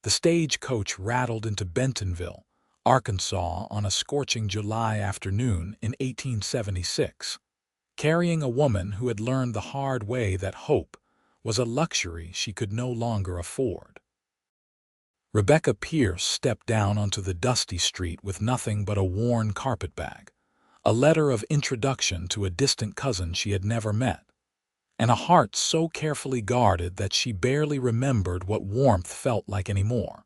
The stagecoach rattled into Bentonville, Arkansas on a scorching July afternoon in 1876, carrying a woman who had learned the hard way that hope was a luxury she could no longer afford. Rebecca Pierce stepped down onto the dusty street with nothing but a worn carpetbag, a letter of introduction to a distant cousin she had never met, and a heart so carefully guarded that she barely remembered what warmth felt like anymore.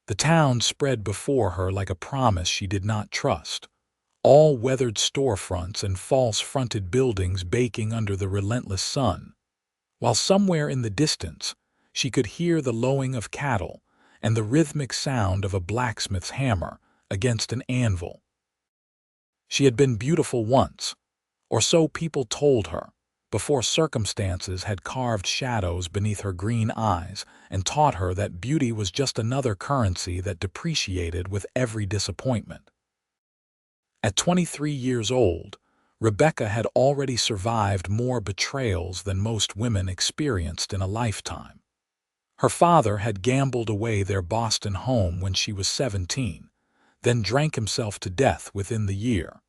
The town spread before her like a promise she did not trust, all weathered storefronts and false-fronted buildings baking under the relentless sun, while somewhere in the distance she could hear the lowing of cattle and the rhythmic sound of a blacksmith's hammer against an anvil. She had been beautiful once, or so people told her, before circumstances had carved shadows beneath her green eyes and taught her that beauty was just another currency that depreciated with every disappointment. At 23 years old, Rebecca had already survived more betrayals than most women experienced in a lifetime. Her father had gambled away their Boston home when she was 17, then drank himself to death within the year.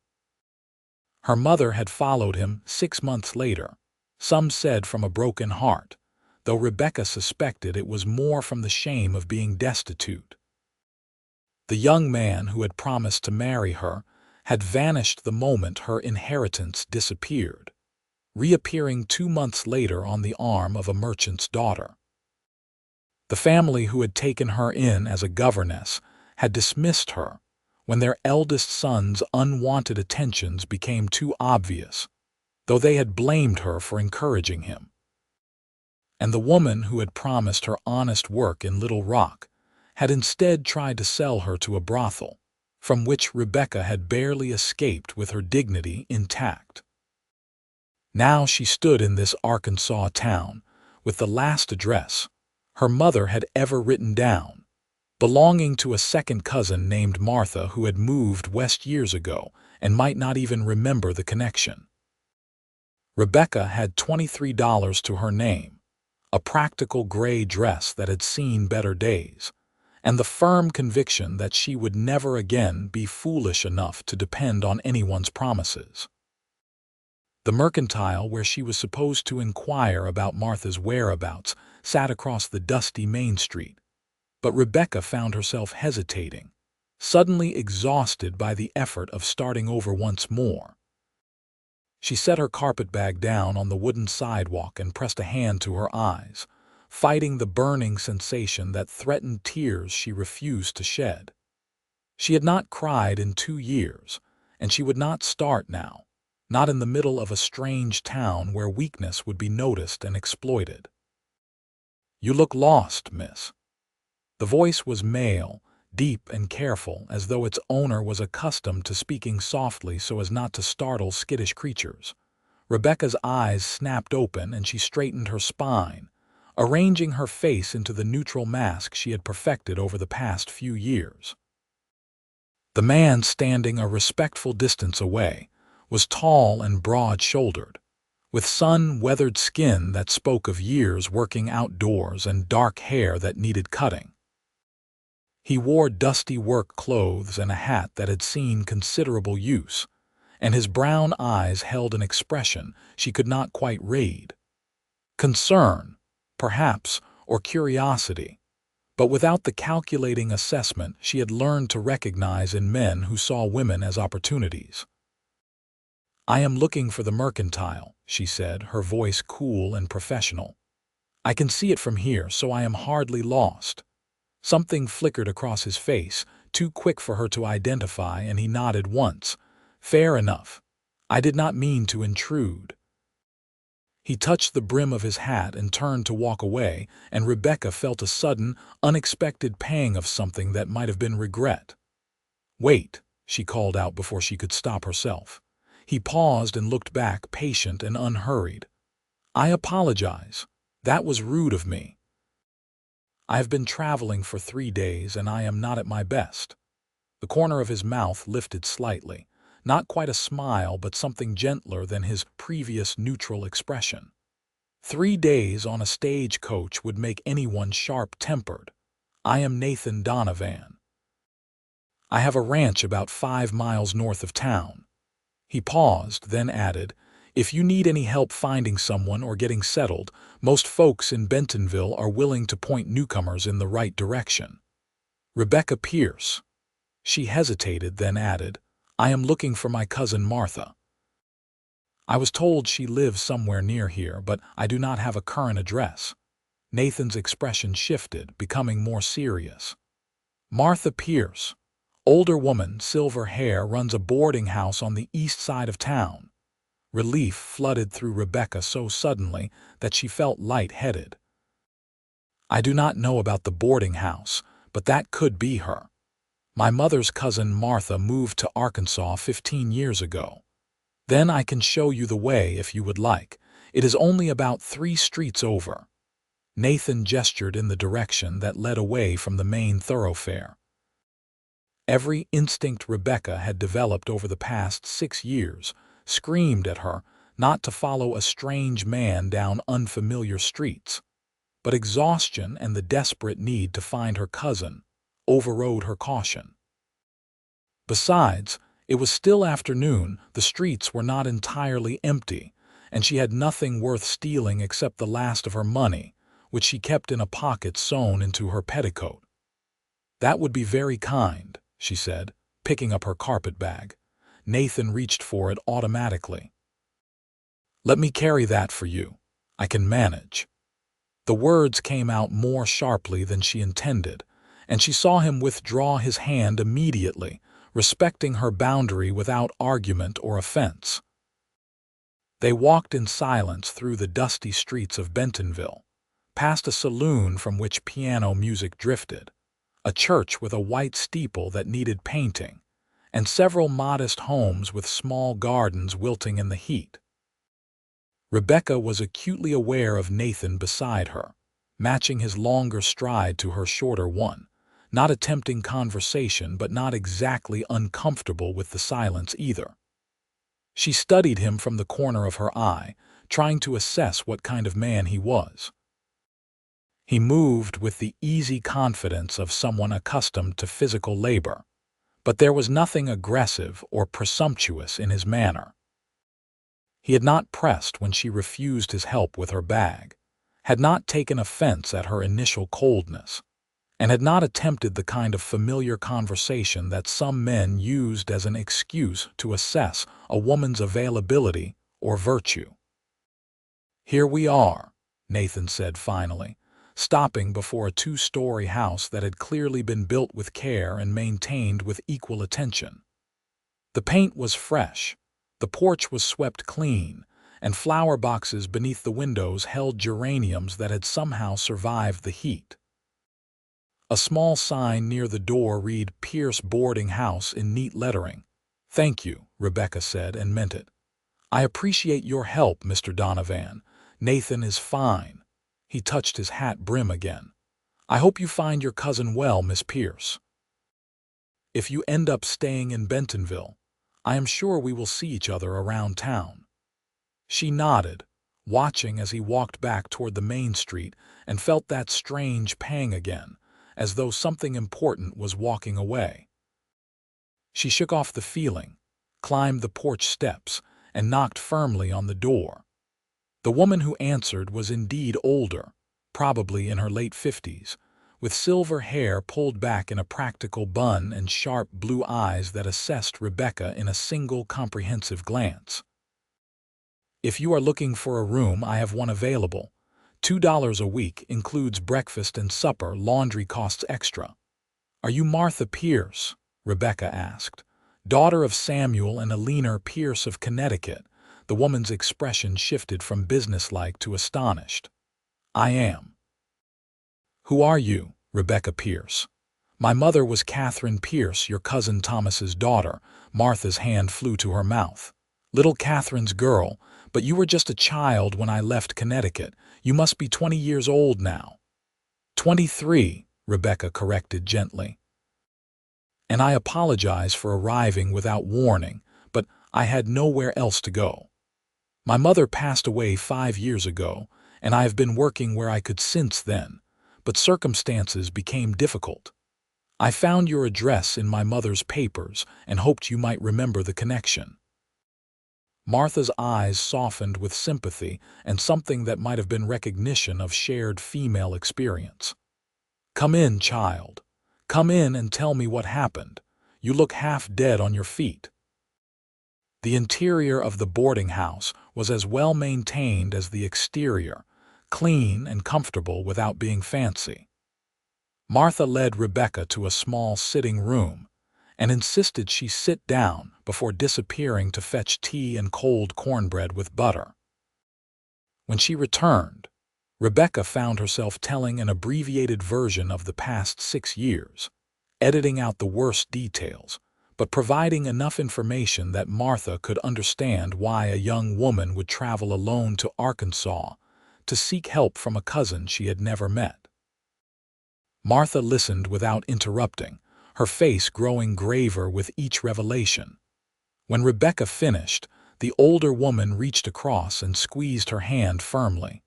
Her mother had followed him 6 months later, some said from a broken heart, though Rebecca suspected it was more from the shame of being destitute. The young man who had promised to marry her had vanished the moment her inheritance disappeared, reappearing 2 months later on the arm of a merchant's daughter. The family who had taken her in as a governess had dismissed her when their eldest son's unwanted attentions became too obvious, though they had blamed her for encouraging him. And the woman who had promised her honest work in Little Rock had instead tried to sell her to a brothel, from which Rebecca had barely escaped with her dignity intact. Now she stood in this Arkansas town with the last address her mother had ever written down, belonging to a second cousin named Martha who had moved west years ago and might not even remember the connection. Rebecca had $23 to her name, a practical gray dress that had seen better days, and the firm conviction that she would never again be foolish enough to depend on anyone's promises. The mercantile where she was supposed to inquire about Martha's whereabouts sat across the dusty Main Street, but Rebecca found herself hesitating, suddenly exhausted by the effort of starting over once more. She set her carpetbag down on the wooden sidewalk and pressed a hand to her eyes, fighting the burning sensation that threatened tears she refused to shed. She had not cried in 2 years, and she would not start now, not in the middle of a strange town where weakness would be noticed and exploited. "You look lost, miss." The voice was male, deep and careful, as though its owner was accustomed to speaking softly so as not to startle skittish creatures. Rebecca's eyes snapped open and she straightened her spine, arranging her face into the neutral mask she had perfected over the past few years. The man standing a respectful distance away was tall and broad-shouldered, with sun-weathered skin that spoke of years working outdoors and dark hair that needed cutting. He wore dusty work clothes and a hat that had seen considerable use, and his brown eyes held an expression she could not quite read. Concern, perhaps, or curiosity, but without the calculating assessment she had learned to recognize in men who saw women as opportunities. "I am looking for the mercantile," she said, her voice cool and professional. "I can see it from here, so I am hardly lost." Something flickered across his face, too quick for her to identify, and he nodded once. "Fair enough. I did not mean to intrude." He touched the brim of his hat and turned to walk away, and Rebecca felt a sudden, unexpected pang of something that might have been regret. "Wait," she called out before she could stop herself. He paused and looked back, patient and unhurried. "I apologize. That was rude of me. I have been traveling for 3 days and I am not at my best." The corner of his mouth lifted slightly, not quite a smile but something gentler than his previous neutral expression. 3 days on a stagecoach would make anyone sharp-tempered, I am Nathan Donovan. I have a ranch about 5 miles north of town." He paused, then added, "If you need any help finding someone or getting settled, most folks in Bentonville are willing to point newcomers in the right direction." "Rebecca Pierce." She hesitated, then added, "I am looking for my cousin Martha. I was told she lives somewhere near here, but I do not have a current address." Nathan's expression shifted, becoming more serious. "Martha Pierce, older woman, silver hair, runs a boarding house on the east side of town." Relief flooded through Rebecca so suddenly that she felt light-headed. "I do not know about the boarding house, but that could be her. My mother's cousin Martha moved to Arkansas 15 years ago. Then I can show you the way if you would like. It is only about 3 streets over." Nathan gestured in the direction that led away from the main thoroughfare. Every instinct Rebecca had developed over the past 6 years screamed at her not to follow a strange man down unfamiliar streets. But exhaustion and the desperate need to find her cousin overrode her caution. Besides, it was still afternoon, the streets were not entirely empty, and she had nothing worth stealing except the last of her money, which she kept in a pocket sewn into her petticoat. "That would be very kind," she said, picking up her carpet bag. Nathan reached for it automatically. "Let me carry that for you. I can manage." The words came out more sharply than she intended, and she saw him withdraw his hand immediately, respecting her boundary without argument or offense. They walked in silence through the dusty streets of Bentonville, past a saloon from which piano music drifted, a church with a white steeple that needed painting, and several modest homes with small gardens wilting in the heat. Rebecca was acutely aware of Nathan beside her, matching his longer stride to her shorter one, not attempting conversation but not exactly uncomfortable with the silence either. She studied him from the corner of her eye, trying to assess what kind of man he was. He moved with the easy confidence of someone accustomed to physical labor, but there was nothing aggressive or presumptuous in his manner. He had not pressed when she refused his help with her bag, had not taken offense at her initial coldness, and had not attempted the kind of familiar conversation that some men used as an excuse to assess a woman's availability or virtue. "Here we are," Nathan said finally, stopping before a 2-story house that had clearly been built with care and maintained with equal attention. The paint was fresh, the porch was swept clean, and flower boxes beneath the windows held geraniums that had somehow survived the heat. A small sign near the door read "Pierce Boarding House" in neat lettering. "Thank you," Rebecca said, and meant it. "I appreciate your help, Mr. Donovan. Nathan is fine." He touched his hat brim again. "I hope you find your cousin well, Miss Pierce. If you end up staying in Bentonville, I am sure we will see each other around town." She nodded, watching as he walked back toward the main street, and felt that strange pang again, as though something important was walking away. She shook off the feeling, climbed the porch steps, and knocked firmly on the door. The woman who answered was indeed older, probably in her late 50s, with silver hair pulled back in a practical bun and sharp blue eyes that assessed Rebecca in a single comprehensive glance. "If you are looking for a room, I have one available. $2 a week, includes breakfast and supper, laundry costs extra." "Are you Martha Pierce?" Rebecca asked. "Daughter of Samuel and Eleanor Pierce of Connecticut." The woman's expression shifted from businesslike to astonished. "I am." "Who are you?" "Rebecca Pierce. My mother was Catherine Pierce, your cousin Thomas's daughter." Martha's hand flew to her mouth. "Little Catherine's girl, but you were just a child when I left Connecticut. You must be 20 years old now." 23, Rebecca corrected gently. "And I apologize for arriving without warning, but I had nowhere else to go. My mother passed away 5 years ago, and I have been working where I could since then, but circumstances became difficult. I found your address in my mother's papers and hoped you might remember the connection." Martha's eyes softened with sympathy and something that might have been recognition of shared female experience. "Come in, child. Come in and tell me what happened. You look half dead on your feet." The interior of the boarding house was as well maintained as the exterior, clean and comfortable without being fancy. Martha led Rebecca to a small sitting room and insisted she sit down before disappearing to fetch tea and cold cornbread with butter. When she returned, Rebecca found herself telling an abbreviated version of the past 6 years, editing out the worst details, but providing enough information that Martha could understand why a young woman would travel alone to Arkansas to seek help from a cousin she had never met. Martha listened without interrupting, her face growing graver with each revelation. When Rebecca finished, the older woman reached across and squeezed her hand firmly.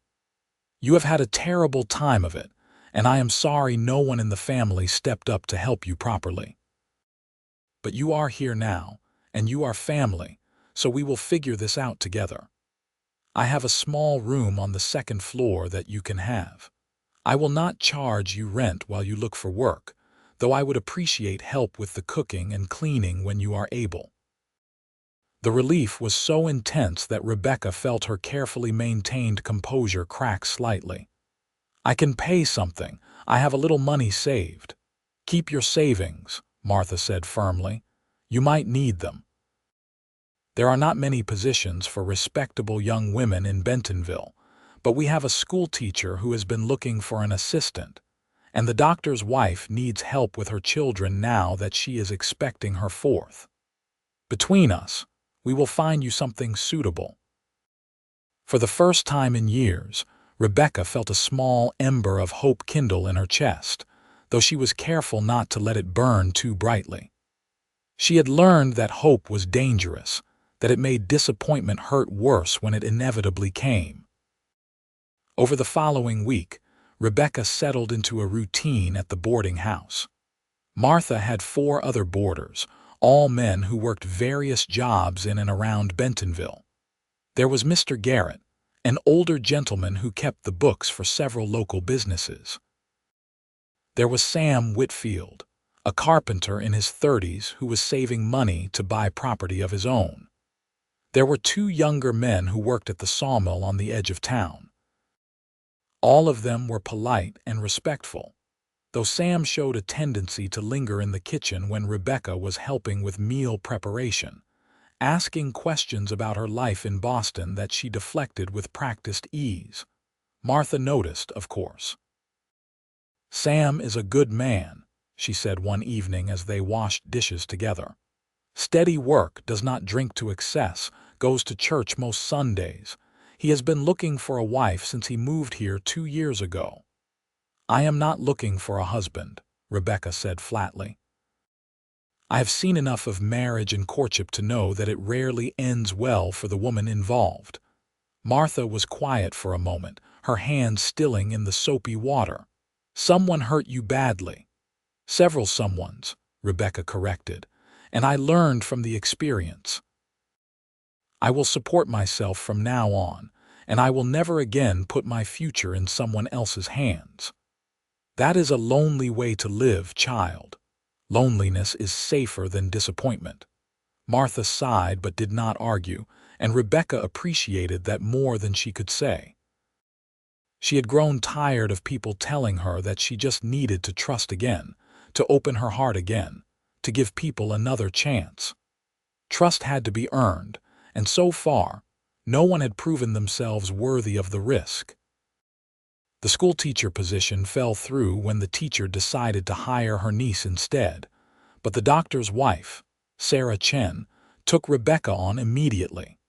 "You have had a terrible time of it, and I am sorry no one in the family stepped up to help you properly. But you are here now, and you are family, so we will figure this out together. I have a small room on the 2nd floor that you can have. I will not charge you rent while you look for work, though I would appreciate help with the cooking and cleaning when you are able." The relief was so intense that Rebecca felt her carefully maintained composure crack slightly. "I can pay something. I have a little money saved." "Keep your savings," Martha said firmly. "You might need them." There are not many positions for respectable young women in Bentonville, but we have a school teacher who has been looking for an assistant, and the doctor's wife needs help with her children now that she is expecting her 4th. Between us, we will find you something suitable." For the first time in years, Rebecca felt a small ember of hope kindle in her chest, though she was careful not to let it burn too brightly. She had learned that hope was dangerous, that it made disappointment hurt worse when it inevitably came. Over the following week, Rebecca settled into a routine at the boarding house. Martha had 4 other boarders, all men who worked various jobs in and around Bentonville. There was Mr. Garrett, an older gentleman who kept the books for several local businesses. There was Sam Whitfield, a carpenter in his 30s who was saving money to buy property of his own. There were 2 younger men who worked at the sawmill on the edge of town. All of them were polite and respectful, though Sam showed a tendency to linger in the kitchen when Rebecca was helping with meal preparation, asking questions about her life in Boston that she deflected with practiced ease. Martha noticed, of course. "Sam is a good man," she said one evening as they washed dishes together. "Steady work, does not drink to excess, goes to church most Sundays. He has been looking for a wife since he moved here 2 years ago." "I am not looking for a husband," Rebecca said flatly. "I have seen enough of marriage and courtship to know that it rarely ends well for the woman involved." Martha was quiet for a moment, her hands stilling in the soapy water. "Someone hurt you badly." "Several someones," Rebecca corrected, "and I learned from the experience. I will support myself from now on, and I will never again put my future in someone else's hands. That is a lonely way to live, child. Loneliness is safer than disappointment." Martha sighed but did not argue, and Rebecca appreciated that more than she could say. She had grown tired of people telling her that she just needed to trust again, to open her heart again, to give people another chance. Trust had to be earned, and so far, no one had proven themselves worthy of the risk. The schoolteacher position fell through when the teacher decided to hire her niece instead, but the doctor's wife, Sarah Chen, took Rebecca on immediately.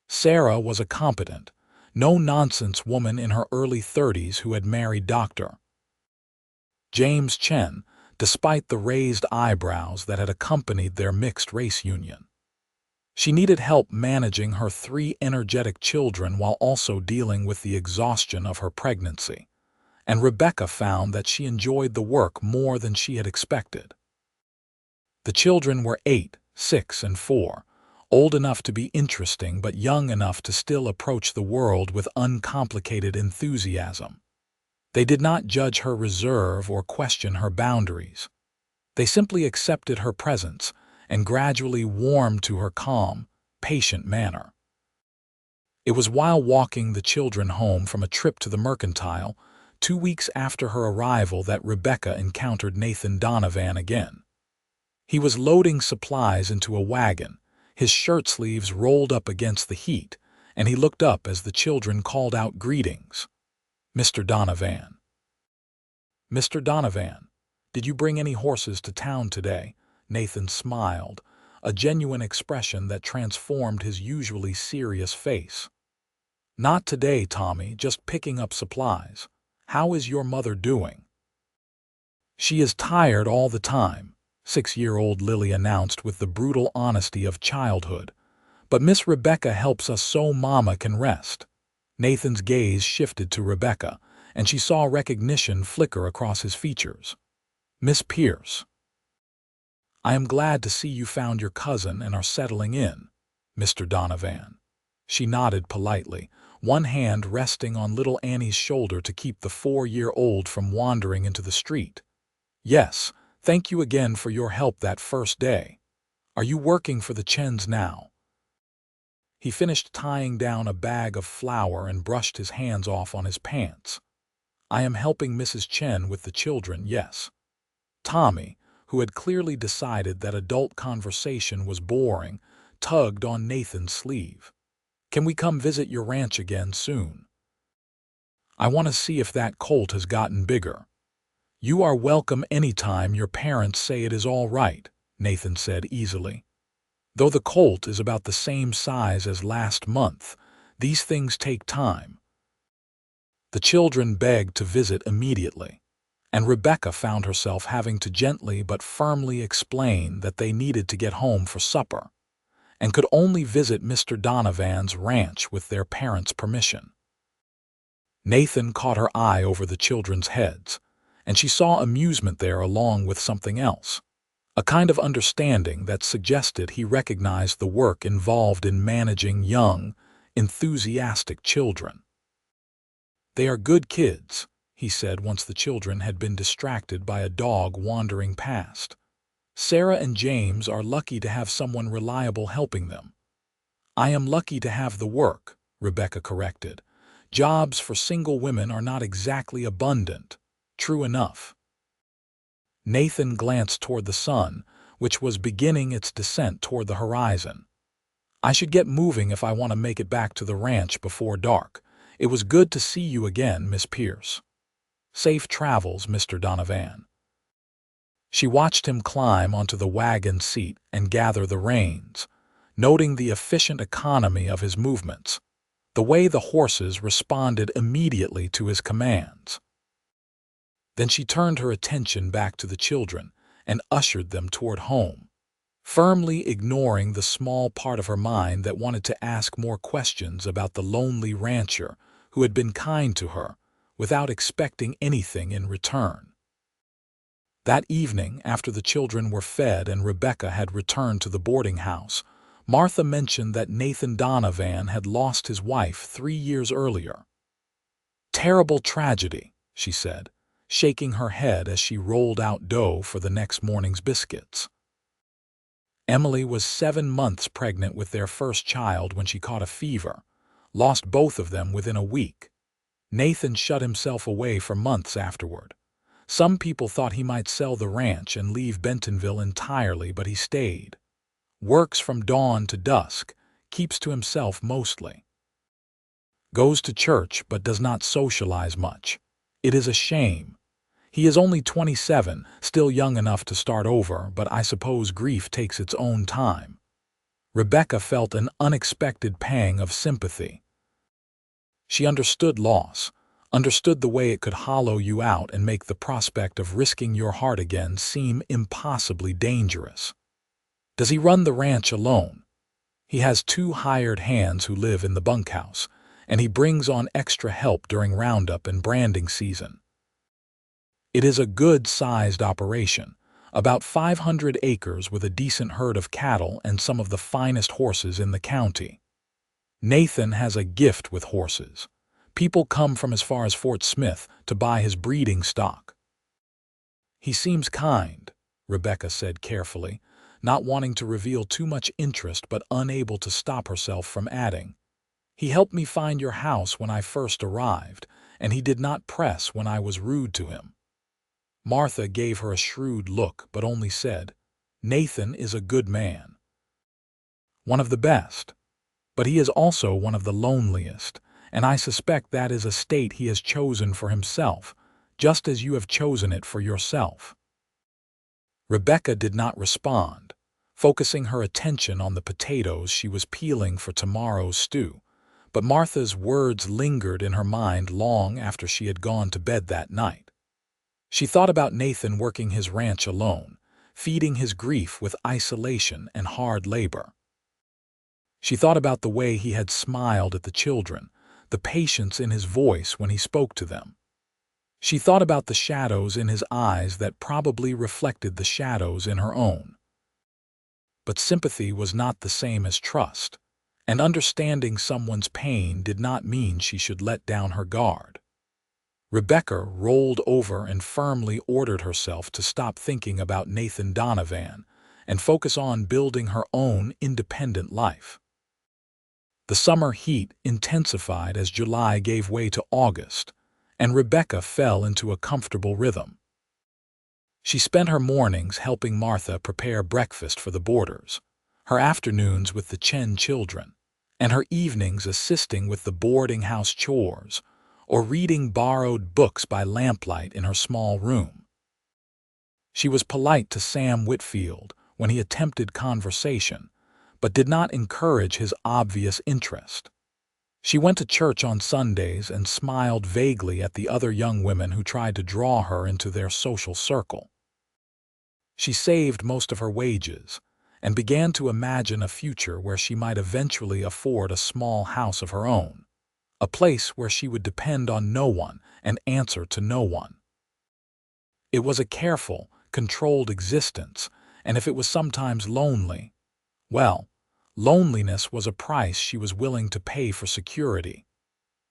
Sarah was a competent, no-nonsense woman in her early 30s who had married Dr. James Chen, despite the raised eyebrows that had accompanied their mixed-race union. She needed help managing her 3 energetic children while also dealing with the exhaustion of her pregnancy, and Rebecca found that she enjoyed the work more than she had expected. The children were 8, 6, and 4, old enough to be interesting but young enough to still approach the world with uncomplicated enthusiasm. They did not judge her reserve or question her boundaries. They simply accepted her presence and gradually warmed to her calm, patient manner. It was while walking the children home from a trip to the mercantile, 2 weeks after her arrival, that Rebecca encountered Nathan Donovan again. He was loading supplies into a wagon, his shirt sleeves rolled up against the heat, and he looked up as the children called out greetings. "Mr. Donovan." "Mr. Donovan, did you bring any horses to town today?" Nathan smiled, a genuine expression that transformed his usually serious face. "Not today, Tommy, just picking up supplies. How is your mother doing?" "She is tired all the time," 6-year-old Lily announced with the brutal honesty of childhood. "But Miss Rebecca helps us so Mama can rest." Nathan's gaze shifted to Rebecca, and she saw recognition flicker across his features. "Miss Pierce. I am glad to see you found your cousin and are settling in, Mr. Donovan." She nodded politely, one hand resting on little Annie's shoulder to keep the 4-year-old from wandering into the street. "Yes, thank you again for your help that first day. Are you working for the Chens now?" He finished tying down a bag of flour and brushed his hands off on his pants. "I am helping Mrs. Chen with the children, yes." Tommy, who had clearly decided that adult conversation was boring, tugged on Nathan's sleeve. "Can we come visit your ranch again soon? I want to see if that colt has gotten bigger." "You are welcome anytime your parents say it is all right," Nathan said easily. "Though the colt is about the same size as last month, these things take time." The children begged to visit immediately, and Rebecca found herself having to gently but firmly explain that they needed to get home for supper, and could only visit Mr. Donovan's ranch with their parents' permission. Nathan caught her eye over the children's heads, and she saw amusement there along with something else, a kind of understanding that suggested he recognized the work involved in managing young, enthusiastic children. "They are good kids," he said once the children had been distracted by a dog wandering past. "Sarah and James are lucky to have someone reliable helping them." "I am lucky to have the work," Rebecca corrected. "Jobs for single women are not exactly abundant." "True enough." Nathan glanced toward the sun, which was beginning its descent toward the horizon. "I should get moving if I want to make it back to the ranch before dark. It was good to see you again, Miss Pierce." "Safe travels, Mr. Donovan." She watched him climb onto the wagon seat and gather the reins, noting the efficient economy of his movements, the way the horses responded immediately to his commands. Then she turned her attention back to the children and ushered them toward home, firmly ignoring the small part of her mind that wanted to ask more questions about the lonely rancher who had been kind to her without expecting anything in return. That evening, after the children were fed and Rebecca had returned to the boarding house, Martha mentioned that Nathan Donovan had lost his wife 3 years earlier. "Terrible tragedy," she said, shaking her head as she rolled out dough for the next morning's biscuits. Emily was 7 months pregnant with their first child when she caught a fever, lost both of them within a week. Nathan shut himself away for months afterward. Some people thought he might sell the ranch and leave Bentonville entirely, but he stayed. Works from dawn to dusk, keeps to himself mostly. Goes to church but does not socialize much. It is a shame. He is only 27, still young enough to start over, but I suppose grief takes its own time. Rebecca felt an unexpected pang of sympathy. She understood loss, understood the way it could hollow you out and make the prospect of risking your heart again seem impossibly dangerous. "Does he run the ranch alone?" "He has 2 hired hands who live in the bunkhouse, and he brings on extra help during roundup and branding season. It is a good-sized operation, about 500 acres with a decent herd of cattle and some of the finest horses in the county. Nathan has a gift with horses. People come from as far as Fort Smith to buy his breeding stock. He seems kind, Rebecca said carefully, not wanting to reveal too much interest but unable to stop herself from adding. He helped me find your house when I first arrived, and he did not press when I was rude to him. Martha gave her a shrewd look but only said, Nathan is a good man. One of the best. But he is also one of the loneliest, and I suspect that is a state he has chosen for himself, just as you have chosen it for yourself. Rebecca did not respond, focusing her attention on the potatoes she was peeling for tomorrow's stew, but Martha's words lingered in her mind long after she had gone to bed that night. She thought about Nathan working his ranch alone, feeding his grief with isolation and hard labor. She thought about the way he had smiled at the children, the patience in his voice when he spoke to them. She thought about the shadows in his eyes that probably reflected the shadows in her own. But sympathy was not the same as trust, and understanding someone's pain did not mean she should let down her guard. Rebecca rolled over and firmly ordered herself to stop thinking about Nathan Donovan and focus on building her own independent life. The summer heat intensified as July gave way to August, and Rebecca fell into a comfortable rhythm. She spent her mornings helping Martha prepare breakfast for the boarders, her afternoons with the Chen children, and her evenings assisting with the boarding house chores or reading borrowed books by lamplight in her small room. She was polite to Sam Whitfield when he attempted conversation, but did not encourage his obvious interest. She went to church on Sundays and smiled vaguely at the other young women who tried to draw her into their social circle. She saved most of her wages and began to imagine a future where she might eventually afford a small house of her own, a place where she would depend on no one and answer to no one. It was a careful, controlled existence, and if it was sometimes lonely, well, loneliness was a price she was willing to pay for security.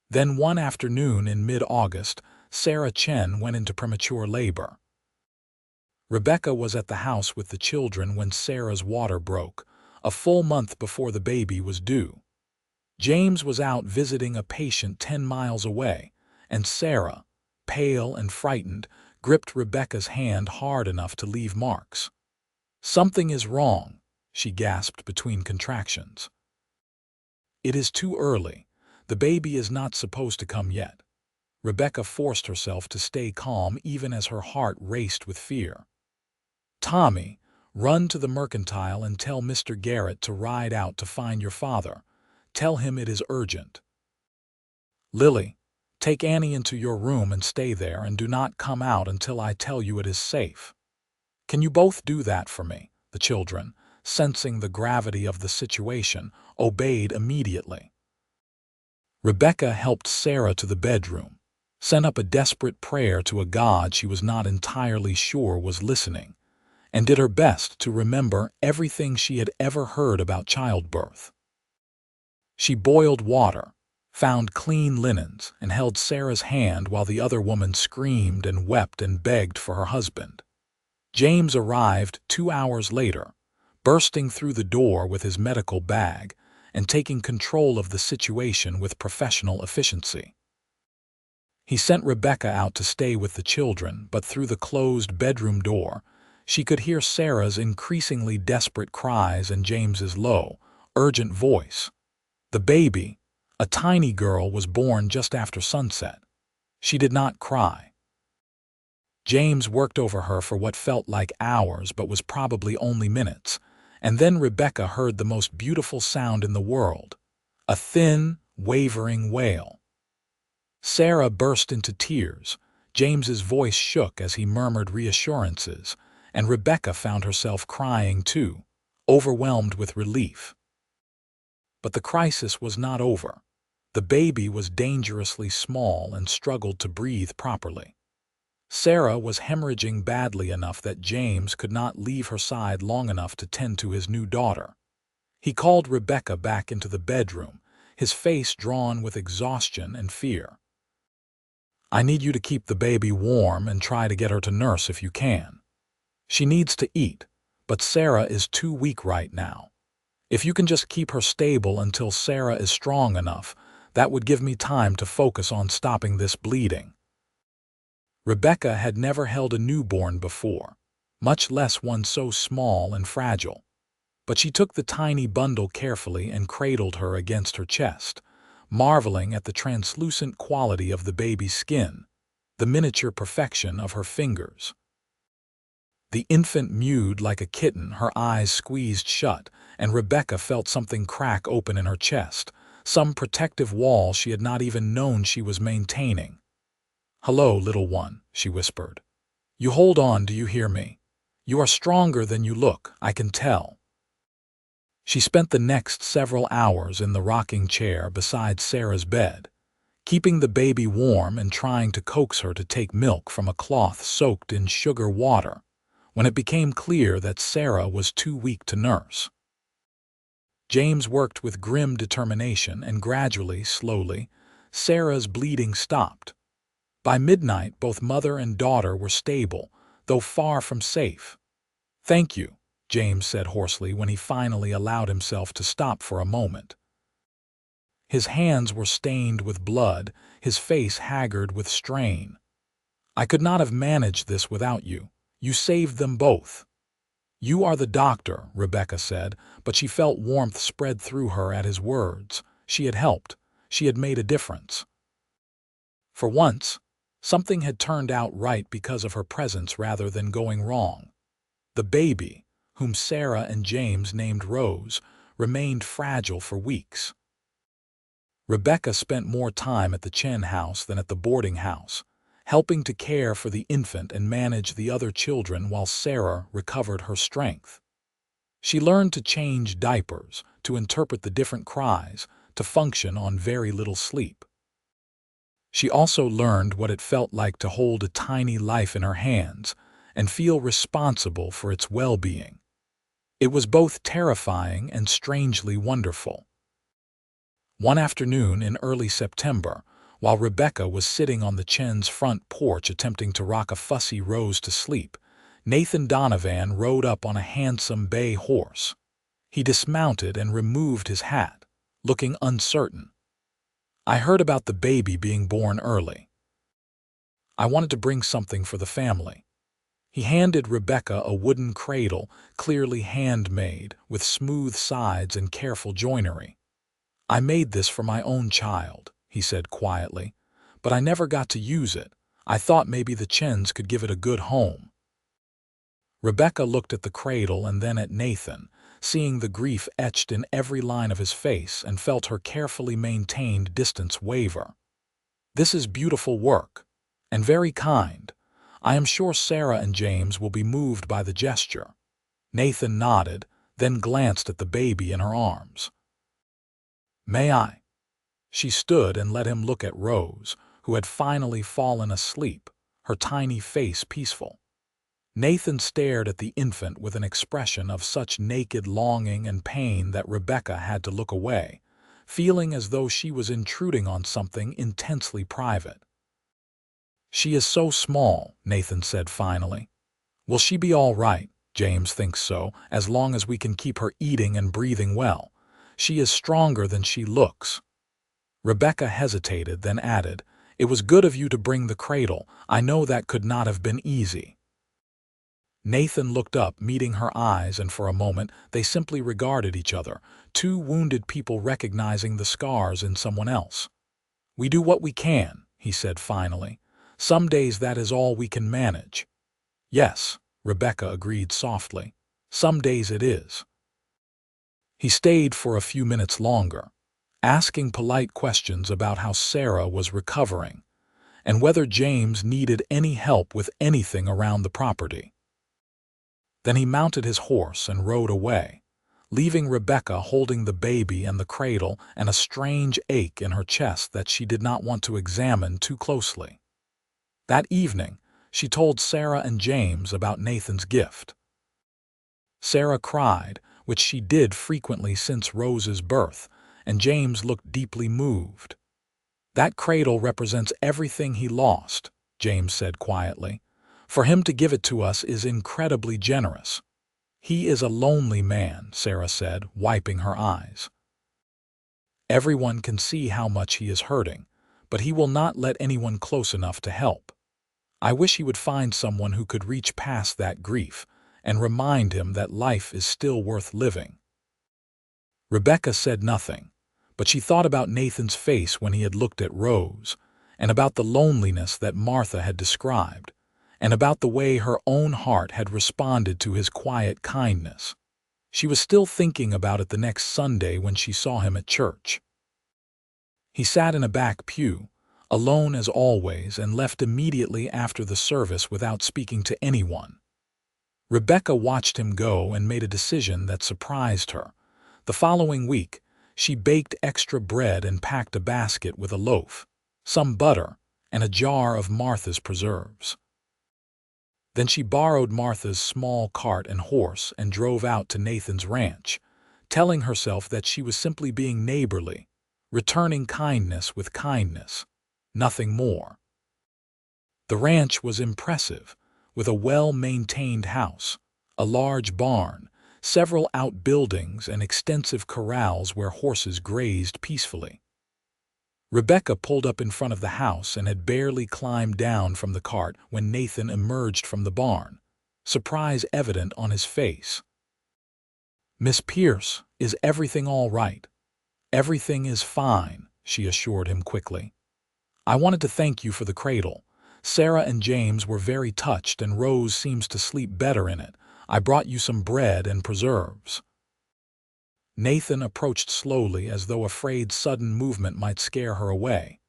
Then one afternoon in mid-August, Sarah Chen went into premature labor. Rebecca was at the house with the children when Sarah's water broke, a full month before the baby was due. James was out visiting a patient 10 miles away, and Sarah, pale and frightened, gripped Rebecca's hand hard enough to leave marks. "Something is wrong," she gasped between contractions. "It is too early. The baby is not supposed to come yet." Rebecca forced herself to stay calm even as her heart raced with fear. "Tommy, run to the mercantile and tell Mr. Garrett to ride out to find your father. Tell him it is urgent. Lily, take Annie into your room and stay there and do not come out until I tell you it is safe. Can you both do that for me?" The children, sensing the gravity of the situation, obeyed immediately. Rebecca helped Sarah to the bedroom, sent up a desperate prayer to a God she was not entirely sure was listening, and did her best to remember everything she had ever heard about childbirth. She boiled water, found clean linens, and held Sarah's hand while the other woman screamed and wept and begged for her husband. James arrived 2 hours later, bursting through the door with his medical bag and taking control of the situation with professional efficiency. He sent Rebecca out to stay with the children, but through the closed bedroom door, she could hear Sarah's increasingly desperate cries and James's low, urgent voice. The baby, a tiny girl, was born just after sunset. She did not cry. James worked over her for what felt like hours but was probably only minutes, and then Rebecca heard the most beautiful sound in the world, a thin, wavering wail. Sarah burst into tears. James's voice shook as he murmured reassurances, and Rebecca found herself crying too, overwhelmed with relief. But the crisis was not over. The baby was dangerously small and struggled to breathe properly. Sarah was hemorrhaging badly enough that James could not leave her side long enough to tend to his new daughter. He called Rebecca back into the bedroom, his face drawn with exhaustion and fear. "I need you to keep the baby warm and try to get her to nurse if you can. She needs to eat, but Sarah is too weak right now. If you can just keep her stable until Sarah is strong enough, that would give me time to focus on stopping this bleeding." Rebecca had never held a newborn before, much less one so small and fragile. But she took the tiny bundle carefully and cradled her against her chest, marveling at the translucent quality of the baby's skin, the miniature perfection of her fingers. The infant mewed like a kitten, her eyes squeezed shut, and Rebecca felt something crack open in her chest, some protective wall she had not even known she was maintaining. "Hello, little one," she whispered. "You hold on, do you hear me? You are stronger than you look, I can tell." She spent the next several hours in the rocking chair beside Sarah's bed, keeping the baby warm and trying to coax her to take milk from a cloth soaked in sugar water, when it became clear that Sarah was too weak to nurse. James worked with grim determination, and gradually, slowly, Sarah's bleeding stopped. By midnight, both mother and daughter were stable, though far from safe. "Thank you," James said hoarsely when he finally allowed himself to stop for a moment. His hands were stained with blood, his face haggard with strain. "I could not have managed this without you. You saved them both." "You are the doctor," Rebecca said, but she felt warmth spread through her at his words. She had helped. She had made a difference. For once, something had turned out right because of her presence rather than going wrong. The baby, whom Sarah and James named Rose, remained fragile for weeks. Rebecca spent more time at the Chen house than at the boarding house, helping to care for the infant and manage the other children while Sarah recovered her strength. She learned to change diapers, to interpret the different cries, to function on very little sleep. She also learned what it felt like to hold a tiny life in her hands and feel responsible for its well-being. It was both terrifying and strangely wonderful. One afternoon in early September, while Rebecca was sitting on the Chen's front porch attempting to rock a fussy Rose to sleep, Nathan Donovan rode up on a handsome bay horse. He dismounted and removed his hat, looking uncertain. "I heard about the baby being born early. I wanted to bring something for the family." He handed Rebecca a wooden cradle, clearly handmade, with smooth sides and careful joinery. "I made this for my own child," he said quietly, "but I never got to use it. I thought maybe the Chens could give it a good home." Rebecca looked at the cradle and then at Nathan, seeing the grief etched in every line of his face, and felt her carefully maintained distance waver. "This is beautiful work, and very kind. I am sure Sarah and James will be moved by the gesture." Nathan nodded, then glanced at the baby in her arms. "May I?" She stood and let him look at Rose, who had finally fallen asleep, her tiny face peaceful. Nathan stared at the infant with an expression of such naked longing and pain that Rebecca had to look away, feeling as though she was intruding on something intensely private. "She is so small," Nathan said finally. "Will she be all right?" "James thinks so, as long as we can keep her eating and breathing well. She is stronger than she looks." Rebecca hesitated, then added, "It was good of you to bring the cradle. I know that could not have been easy." Nathan looked up, meeting her eyes, and for a moment they simply regarded each other, two wounded people recognizing the scars in someone else. "We do what we can," he said finally. "Some days that is all we can manage." "Yes," Rebecca agreed softly. "Some days it is." He stayed for a few minutes longer, asking polite questions about how Sarah was recovering and whether James needed any help with anything around the property. Then he mounted his horse and rode away, leaving Rebecca holding the baby and the cradle and a strange ache in her chest that she did not want to examine too closely. That evening, she told Sarah and James about Nathan's gift. Sarah cried, which she did frequently since Rose's birth, and James looked deeply moved. "That cradle represents everything he lost," James said quietly. "For him to give it to us is incredibly generous." "He is a lonely man," Sarah said, wiping her eyes. "Everyone can see how much he is hurting, but he will not let anyone close enough to help. I wish he would find someone who could reach past that grief and remind him that life is still worth living." Rebecca said nothing, but she thought about Nathan's face when he had looked at Rose, and about the loneliness that Martha had described, and about the way her own heart had responded to his quiet kindness. She was still thinking about it the next Sunday when she saw him at church. He sat in a back pew, alone as always, and left immediately after the service without speaking to anyone. Rebecca watched him go and made a decision that surprised her. The following week, she baked extra bread and packed a basket with a loaf, some butter, and a jar of Martha's preserves. Then she borrowed Martha's small cart and horse and drove out to Nathan's ranch, telling herself that she was simply being neighborly, returning kindness with kindness, nothing more. The ranch was impressive, with a well-maintained house, a large barn, several outbuildings, and extensive corrals where horses grazed peacefully. Rebecca pulled up in front of the house and had barely climbed down from the cart when Nathan emerged from the barn, surprise evident on his face. "Miss Pierce, is everything all right?" "Everything is fine," she assured him quickly. "I wanted to thank you for the cradle. Sarah and James were very touched, and Rose seems to sleep better in it. I brought you some bread and preserves." Nathan approached slowly as though afraid sudden movement might scare her away.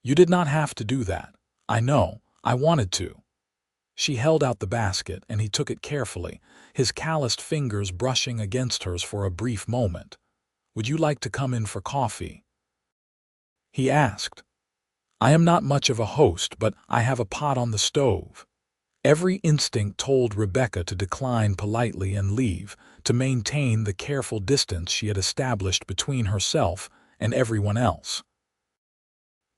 "You did not have to do that. I know, I wanted to." She held out the basket, and he took it carefully, his calloused fingers brushing against hers for a brief moment. "Would you like to come in for coffee?" he asked. "I am not much of a host, but I have a pot on the stove." Every instinct told Rebecca to decline politely and leave, to maintain the careful distance she had established between herself and everyone else.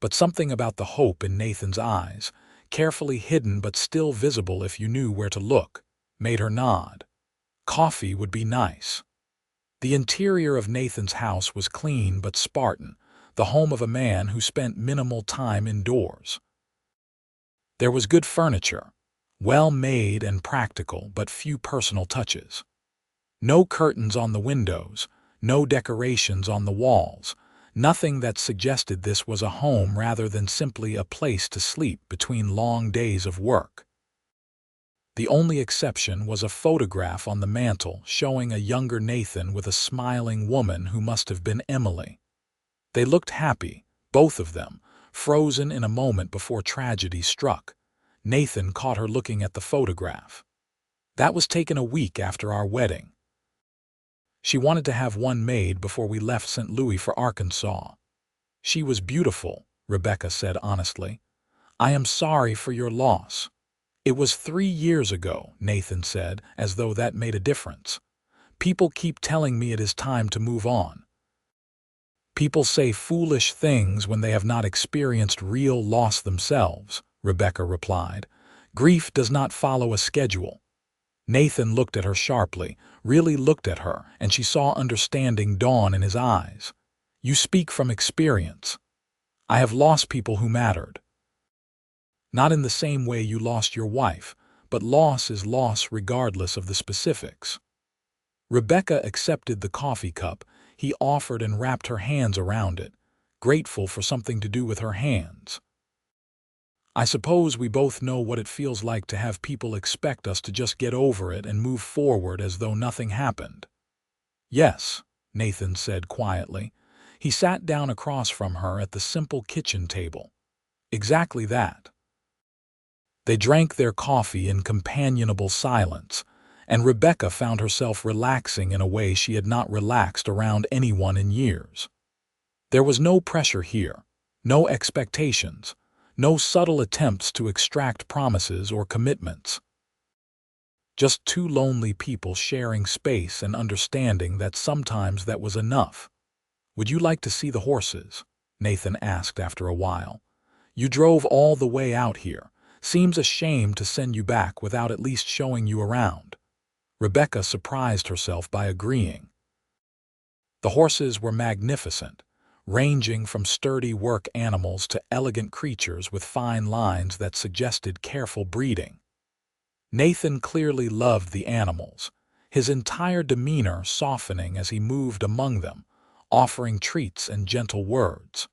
But something about the hope in Nathan's eyes, carefully hidden but still visible if you knew where to look, made her nod. Coffee would be nice. The interior of Nathan's house was clean but Spartan, the home of a man who spent minimal time indoors. There was good furniture, well made and practical, but few personal touches. No curtains on the windows, no decorations on the walls, nothing that suggested this was a home rather than simply a place to sleep between long days of work. The only exception was a photograph on the mantel showing a younger Nathan with a smiling woman who must have been Emily. They looked happy, both of them, frozen in a moment before tragedy struck. Nathan caught her looking at the photograph. "That was taken a week after our wedding. She wanted to have one made before we left St. Louis for Arkansas." "She was beautiful," Rebecca said honestly. "I am sorry for your loss." "It was 3 years ago," Nathan said, as though that made a difference. "People keep telling me it is time to move on." "People say foolish things when they have not experienced real loss themselves," Rebecca replied. "Grief does not follow a schedule." Nathan looked at her sharply, really looked at her, and she saw understanding dawn in his eyes. "You speak from experience. I have lost people who mattered. Not in the same way you lost your wife, but loss is loss regardless of the specifics." Rebecca accepted the coffee cup he offered and wrapped her hands around it, grateful for something to do with her hands. "I suppose we both know what it feels like to have people expect us to just get over it and move forward as though nothing happened." "Yes," Nathan said quietly. He sat down across from her at the simple kitchen table. "Exactly that." They drank their coffee in companionable silence, and Rebecca found herself relaxing in a way she had not relaxed around anyone in years. There was no pressure here, no expectations, No subtle attempts to extract promises or commitments. Just two lonely people sharing space and understanding that sometimes that was enough. "Would you like to see the horses?" Nathan asked after a while. "You drove all the way out here. Seems a shame to send you back without at least showing you around." Rebecca surprised herself by agreeing. The horses were magnificent, ranging from sturdy work animals to elegant creatures with fine lines that suggested careful breeding. Nathan clearly loved the animals, his entire demeanor softening as he moved among them, offering treats and gentle words.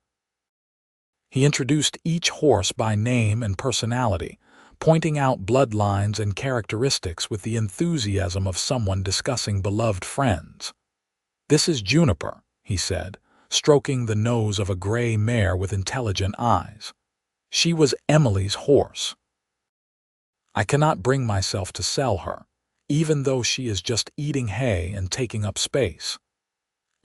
He introduced each horse by name and personality, pointing out bloodlines and characteristics with the enthusiasm of someone discussing beloved friends. "This is Juniper," he said, stroking the nose of a gray mare with intelligent eyes. "She was Emily's horse. I cannot bring myself to sell her, even though she is just eating hay and taking up space.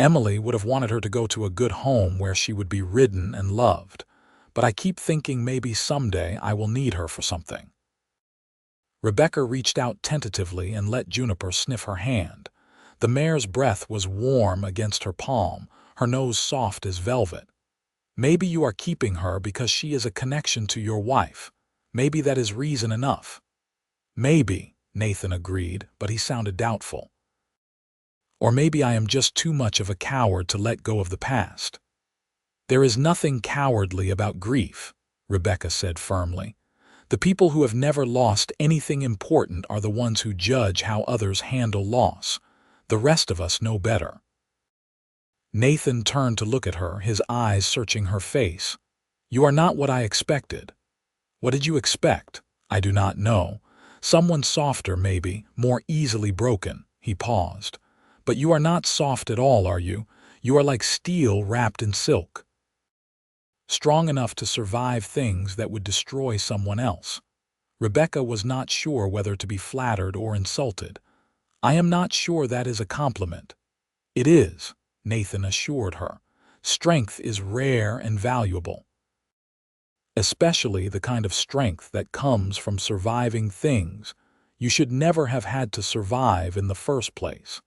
Emily would have wanted her to go to a good home where she would be ridden and loved, but I keep thinking maybe someday I will need her for something." Rebecca reached out tentatively and let Juniper sniff her hand. The mare's breath was warm against her palm, her nose soft as velvet. "Maybe you are keeping her because she is a connection to your wife. Maybe that is reason enough." "Maybe," Nathan agreed, but he sounded doubtful. "Or maybe I am just too much of a coward to let go of the past." "There is nothing cowardly about grief," Rebecca said firmly. "The people who have never lost anything important are the ones who judge how others handle loss. The rest of us know better." Nathan turned to look at her, his eyes searching her face. "You are not what I expected." "What did you expect?" "I do not know. Someone softer, maybe, more easily broken." He paused. "But you are not soft at all, are you? You are like steel wrapped in silk. Strong enough to survive things that would destroy someone else." Rebecca was not sure whether to be flattered or insulted. "I am not sure that is a compliment." "It is," Nathan assured her. "Strength is rare and valuable. Especially the kind of strength that comes from surviving things you should never have had to survive in the first place."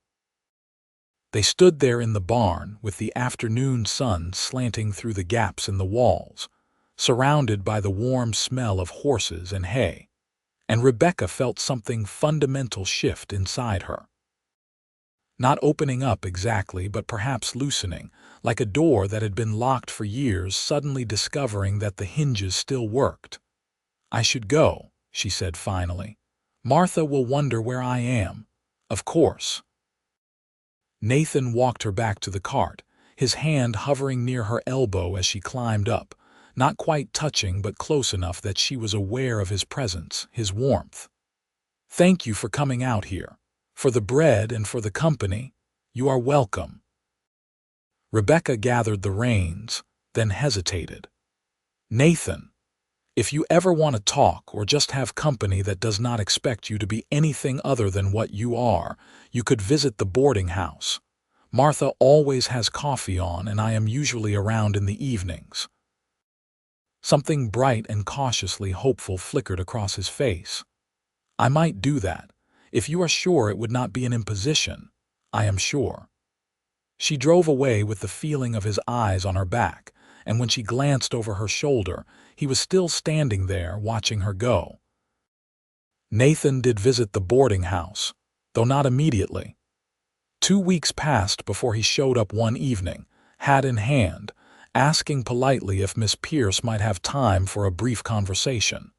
They stood there in the barn with the afternoon sun slanting through the gaps in the walls, surrounded by the warm smell of horses and hay, and Rebecca felt something fundamental shift inside her. Not opening up exactly, but perhaps loosening, like a door that had been locked for years suddenly discovering that the hinges still worked. "I should go," she said finally. "Martha will wonder where I am." "Of course." Nathan walked her back to the cart, his hand hovering near her elbow as she climbed up, not quite touching but close enough that she was aware of his presence, his warmth. "Thank you for coming out here. For the bread and for the company. You are welcome." Rebecca gathered the reins, then hesitated. "Nathan, if you ever want to talk or just have company that does not expect you to be anything other than what you are, you could visit the boarding house. Martha always has coffee on and I am usually around in the evenings." Something bright and cautiously hopeful flickered across his face. "I might do that. If you are sure it would not be an imposition, I am sure." She drove away with the feeling of his eyes on her back, and when she glanced over her shoulder, he was still standing there watching her go. Nathan did visit the boarding house, though not immediately. 2 weeks passed before he showed up one evening, hat in hand, asking politely if Miss Pierce might have time for a brief conversation.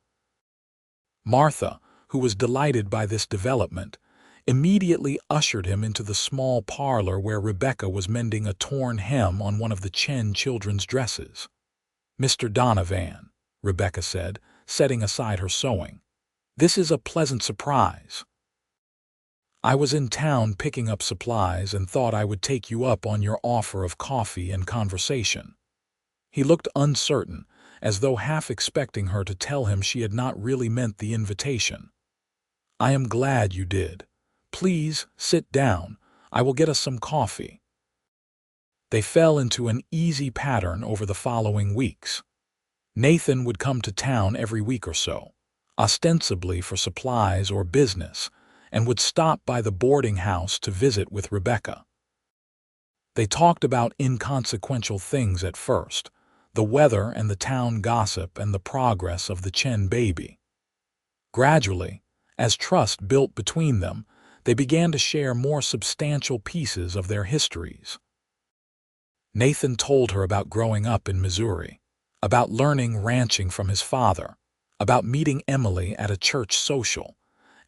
Martha, who was delighted by this development, immediately ushered him into the small parlor where Rebecca was mending a torn hem on one of the Chen children's dresses. "Mr. Donovan," Rebecca said, setting aside her sewing. "This is a pleasant surprise. I was in town picking up supplies and thought I would take you up on your offer of coffee and conversation." He looked uncertain, as though half expecting her to tell him she had not really meant the invitation. "I am glad you did. Please, sit down. I will get us some coffee." They fell into an easy pattern over the following weeks. Nathan would come to town every week or so, ostensibly for supplies or business, and would stop by the boarding house to visit with Rebecca. They talked about inconsequential things at first, the weather and the town gossip and the progress of the Chen baby. Gradually, as trust built between them, they began to share more substantial pieces of their histories. Nathan told her about growing up in Missouri, about learning ranching from his father, about meeting Emily at a church social,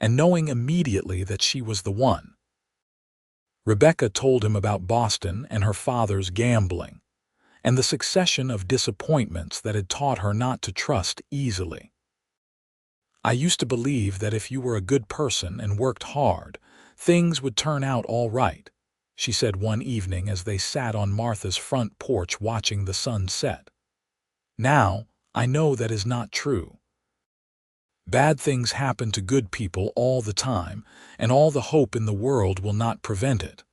and knowing immediately that she was the one. Rebecca told him about Boston and her father's gambling, and the succession of disappointments that had taught her not to trust easily. "I used to believe that if you were a good person and worked hard, things would turn out all right," she said one evening as they sat on Martha's front porch watching the sun set. "Now, I know that is not true. Bad things happen to good people all the time, and all the hope in the world will not prevent it."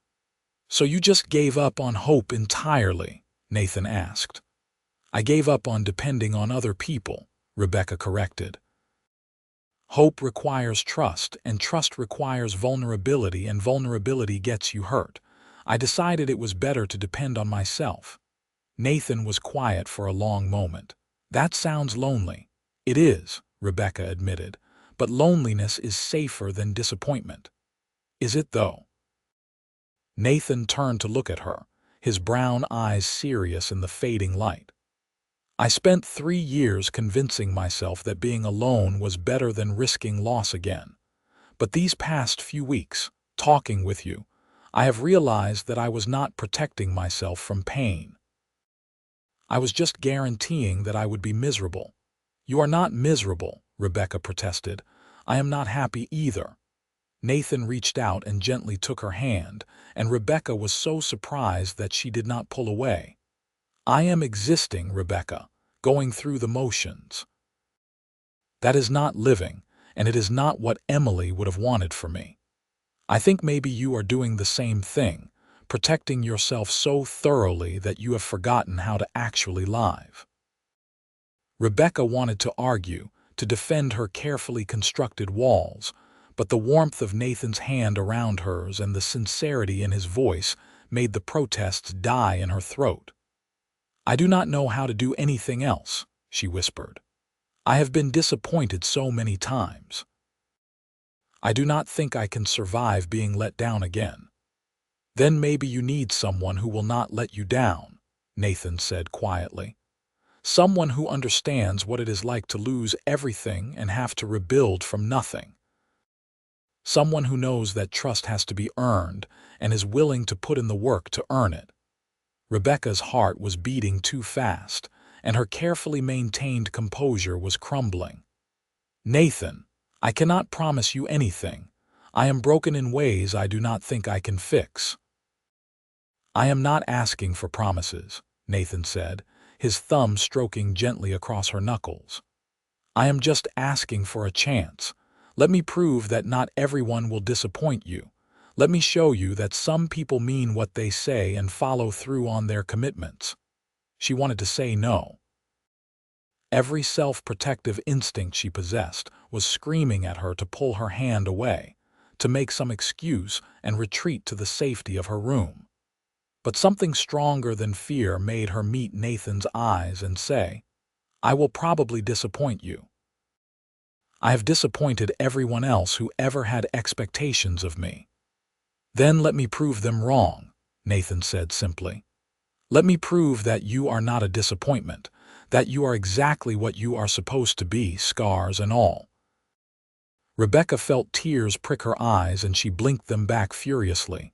"So you just gave up on hope entirely?" Nathan asked. "I gave up on depending on other people," Rebecca corrected. "Hope requires trust, and trust requires vulnerability, and vulnerability gets you hurt. I decided it was better to depend on myself." Nathan was quiet for a long moment. "That sounds lonely." "It is," Rebecca admitted, "but loneliness is safer than disappointment." "Is it, though?" Nathan turned to look at her, his brown eyes serious in the fading light. "I spent 3 years convincing myself that being alone was better than risking loss again. But these past few weeks, talking with you, I have realized that I was not protecting myself from pain. I was just guaranteeing that I would be miserable." "You are not miserable," Rebecca protested. "I am not happy either." Nathan reached out and gently took her hand, and Rebecca was so surprised that she did not pull away. "I am existing, Rebecca, going through the motions. That is not living, and it is not what Emily would have wanted for me. I think maybe you are doing the same thing, protecting yourself so thoroughly that you have forgotten how to actually live." Rebecca wanted to argue, to defend her carefully constructed walls, but the warmth of Nathan's hand around hers and the sincerity in his voice made the protests die in her throat. "I do not know how to do anything else," she whispered. "I have been disappointed so many times. I do not think I can survive being let down again." "Then maybe you need someone who will not let you down," Nathan said quietly. "Someone who understands what it is like to lose everything and have to rebuild from nothing. Someone who knows that trust has to be earned and is willing to put in the work to earn it." Rebecca's heart was beating too fast, and her carefully maintained composure was crumbling. "Nathan, I cannot promise you anything. I am broken in ways I do not think I can fix." "I am not asking for promises," Nathan said, his thumb stroking gently across her knuckles. "I am just asking for a chance. Let me prove that not everyone will disappoint you. Let me show you that some people mean what they say and follow through on their commitments." She wanted to say no. Every self-protective instinct she possessed was screaming at her to pull her hand away, to make some excuse and retreat to the safety of her room. But something stronger than fear made her meet Nathan's eyes and say, "I will probably disappoint you. I have disappointed everyone else who ever had expectations of me." "Then let me prove them wrong," Nathan said simply. "Let me prove that you are not a disappointment, that you are exactly what you are supposed to be, scars and all." Rebecca felt tears prick her eyes and she blinked them back furiously.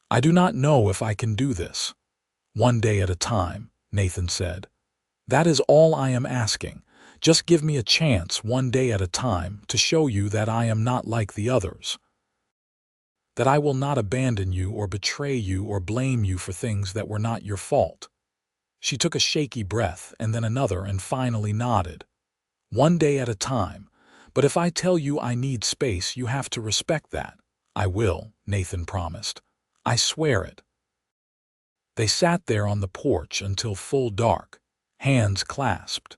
"I do not know if I can do this." "One day at a time," Nathan said. "That is all I am asking. Just give me a chance one day at a time to show you that I am not like the others. That I will not abandon you or betray you or blame you for things that were not your fault." She took a shaky breath and then another and finally nodded. "One day at a time. But if I tell you I need space, you have to respect that." "I will," Nathan promised. "I swear it." They sat there on the porch until full dark, hands clasped.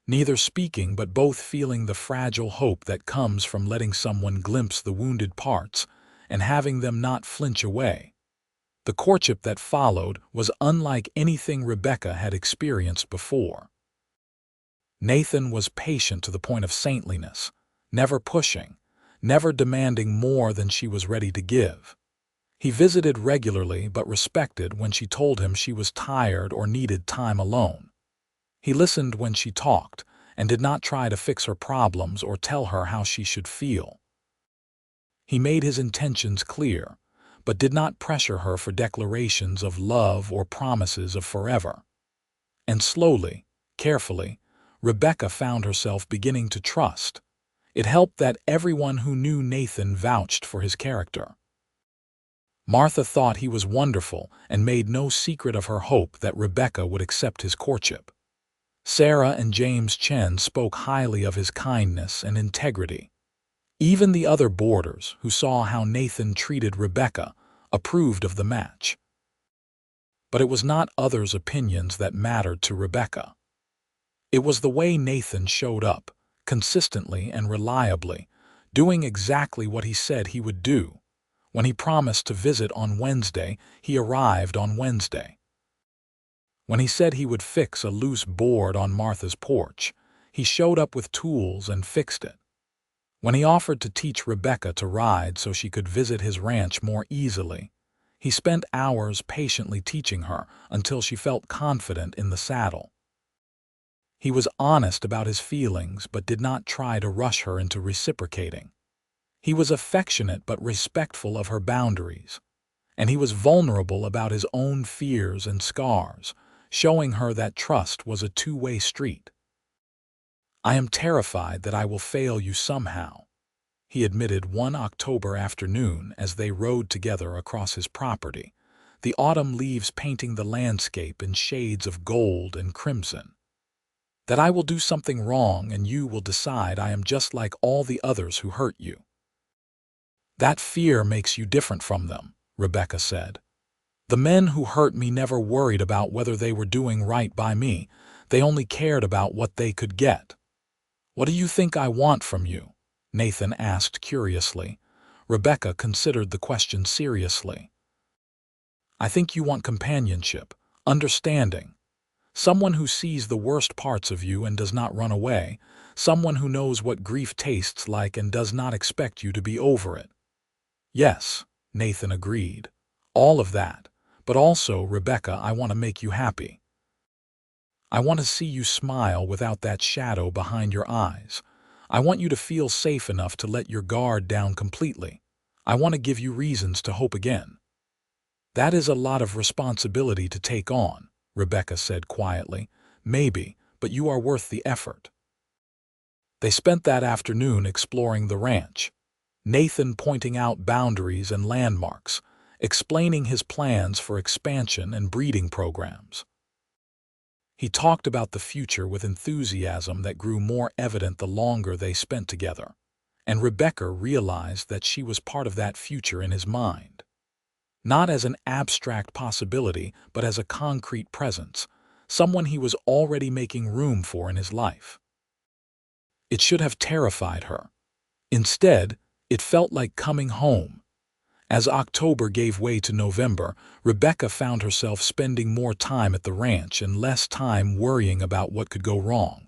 neither speaking but both feeling the fragile hope that comes from letting someone glimpse the wounded parts and having them not flinch away. The courtship that followed was unlike anything Rebecca had experienced before. Nathan was patient to the point of saintliness, never pushing, never demanding more than she was ready to give. He visited regularly but respected when she told him she was tired or needed time alone. He listened when she talked and did not try to fix her problems or tell her how she should feel. He made his intentions clear, but did not pressure her for declarations of love or promises of forever. And slowly, carefully, Rebecca found herself beginning to trust. It helped that everyone who knew Nathan vouched for his character. Martha thought he was wonderful and made no secret of her hope that Rebecca would accept his courtship. Sarah and James Chen spoke highly of his kindness and integrity. Even the other boarders, who saw how Nathan treated Rebecca, approved of the match. But it was not others' opinions that mattered to Rebecca. It was the way Nathan showed up, consistently and reliably, doing exactly what he said he would do. When he promised to visit on Wednesday, he arrived on Wednesday. When he said he would fix a loose board on Martha's porch, he showed up with tools and fixed it. When he offered to teach Rebecca to ride so she could visit his ranch more easily, he spent hours patiently teaching her until she felt confident in the saddle. He was honest about his feelings but did not try to rush her into reciprocating. He was affectionate but respectful of her boundaries, and he was vulnerable about his own fears and scars, showing her that trust was a two-way street. "I am terrified that I will fail you somehow," he admitted one October afternoon as they rode together across his property, the autumn leaves painting the landscape in shades of gold and crimson. "That I will do something wrong and you will decide I am just like all the others who hurt you." "That fear makes you different from them," Rebecca said. "The men who hurt me never worried about whether they were doing right by me. They only cared about what they could get." "What do you think I want from you?" Nathan asked curiously. Rebecca considered the question seriously. "I think you want companionship, understanding. Someone who sees the worst parts of you and does not run away. Someone who knows what grief tastes like and does not expect you to be over it." "Yes," Nathan agreed. "All of that. But also, Rebecca, I want to make you happy. I want to see you smile without that shadow behind your eyes. I want you to feel safe enough to let your guard down completely. I want to give you reasons to hope again." "That is a lot of responsibility to take on," Rebecca said quietly. "Maybe, but you are worth the effort." They spent that afternoon exploring the ranch, Nathan pointing out boundaries and landmarks, explaining his plans for expansion and breeding programs. He talked about the future with enthusiasm that grew more evident the longer they spent together, and Rebecca realized that she was part of that future in his mind. Not as an abstract possibility, but as a concrete presence, someone he was already making room for in his life. It should have terrified her. Instead, it felt like coming home. As October gave way to November, Rebecca found herself spending more time at the ranch and less time worrying about what could go wrong.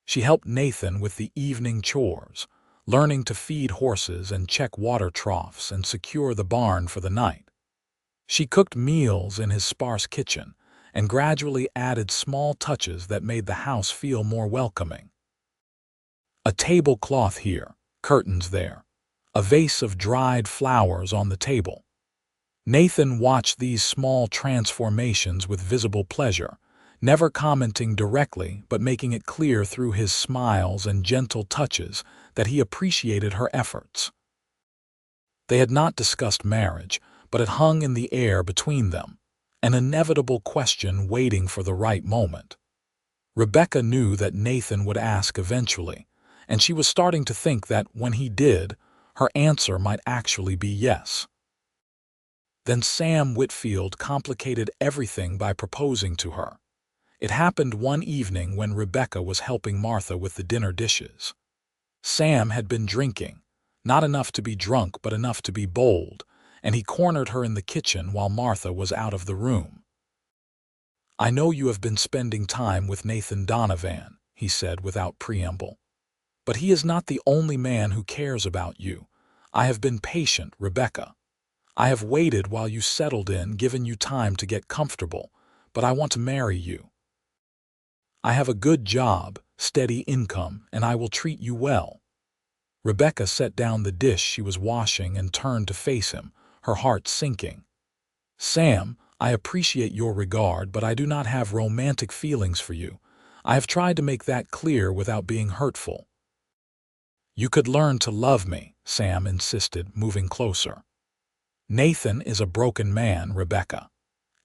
She helped Nathan with the evening chores, learning to feed horses and check water troughs and secure the barn for the night. She cooked meals in his sparse kitchen and gradually added small touches that made the house feel more welcoming. A tablecloth here, curtains there, a vase of dried flowers on the table. Nathan watched these small transformations with visible pleasure, never commenting directly but making it clear through his smiles and gentle touches that he appreciated her efforts. They had not discussed marriage, but it hung in the air between them, an inevitable question waiting for the right moment. Rebecca knew that Nathan would ask eventually, and she was starting to think that when he did, her answer might actually be yes. Then Sam Whitfield complicated everything by proposing to her. It happened one evening when Rebecca was helping Martha with the dinner dishes. Sam had been drinking, not enough to be drunk but enough to be bold, and he cornered her in the kitchen while Martha was out of the room. "I know you have been spending time with Nathan Donovan," he said without preamble. "But he is not the only man who cares about you. I have been patient, Rebecca. I have waited while you settled in, given you time to get comfortable, but I want to marry you. I have a good job, steady income, and I will treat you well." Rebecca set down the dish she was washing and turned to face him, her heart sinking. "Sam, I appreciate your regard, but I do not have romantic feelings for you. I have tried to make that clear without being hurtful." "You could learn to love me," Sam insisted, moving closer. "Nathan is a broken man, Rebecca.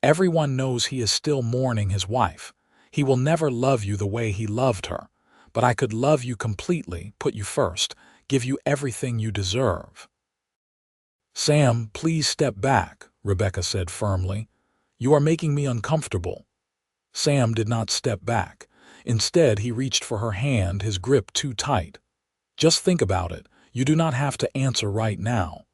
Everyone knows he is still mourning his wife. He will never love you the way he loved her. But I could love you completely, put you first, give you everything you deserve." "Sam, please step back," Rebecca said firmly. "You are making me uncomfortable." Sam did not step back. Instead, he reached for her hand, his grip too tight. "Just think about it. You do not have to answer right now.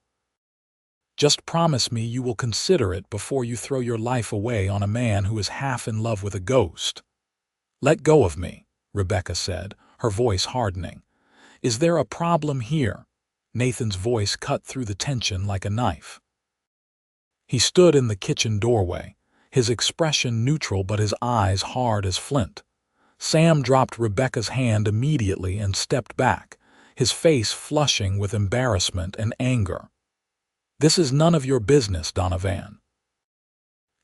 Just promise me you will consider it before you throw your life away on a man who is half in love with a ghost." "Let go of me," Rebecca said, her voice hardening. "Is there a problem here?" Nathan's voice cut through the tension like a knife. He stood in the kitchen doorway, his expression neutral but his eyes hard as flint. Sam dropped Rebecca's hand immediately and stepped back, his face flushing with embarrassment and anger. "This is none of your business, Donovan."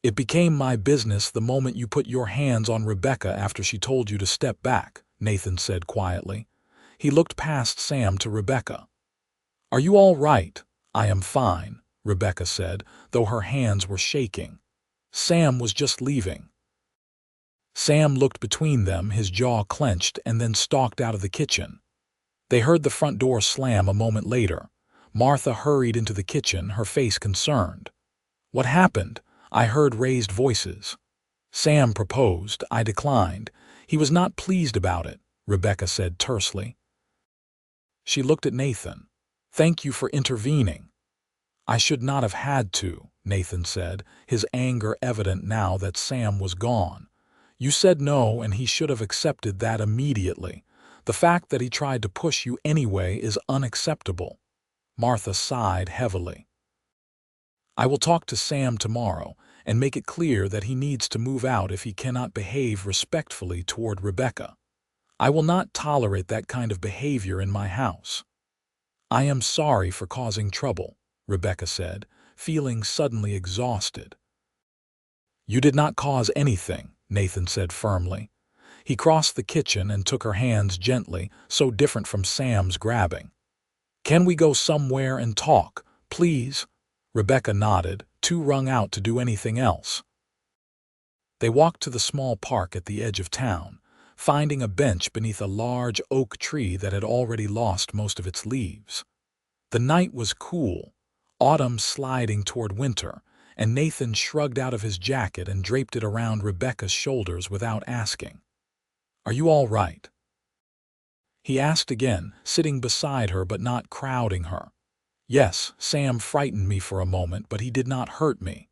"It became my business the moment you put your hands on Rebecca after she told you to step back," Nathan said quietly. He looked past Sam to Rebecca. "Are you all right?" "I am fine," Rebecca said, though her hands were shaking. "Sam was just leaving." Sam looked between them, his jaw clenched, and then stalked out of the kitchen. They heard the front door slam a moment later. Martha hurried into the kitchen, her face concerned. "What happened?" I heard raised voices. "Sam proposed. I declined. He was not pleased about it," Rebecca said tersely. She looked at Nathan. "Thank you for intervening." "I should not have had to," Nathan said, his anger evident now that Sam was gone. "You said no, and he should have accepted that immediately. The fact that he tried to push you anyway is unacceptable." Martha sighed heavily. "I will talk to Sam tomorrow and make it clear that he needs to move out if he cannot behave respectfully toward Rebecca. I will not tolerate that kind of behavior in my house." "I am sorry for causing trouble," Rebecca said, feeling suddenly exhausted. "You did not cause anything," Nathan said firmly. He crossed the kitchen and took her hands gently, so different from Sam's grabbing. "Can we go somewhere and talk, please?" Rebecca nodded, too wrung out to do anything else. They walked to the small park at the edge of town, finding a bench beneath a large oak tree that had already lost most of its leaves. The night was cool, autumn sliding toward winter, and Nathan shrugged out of his jacket and draped it around Rebecca's shoulders without asking. "Are you all right?" he asked again, sitting beside her but not crowding her. "Yes, Sam frightened me for a moment, but he did not hurt me."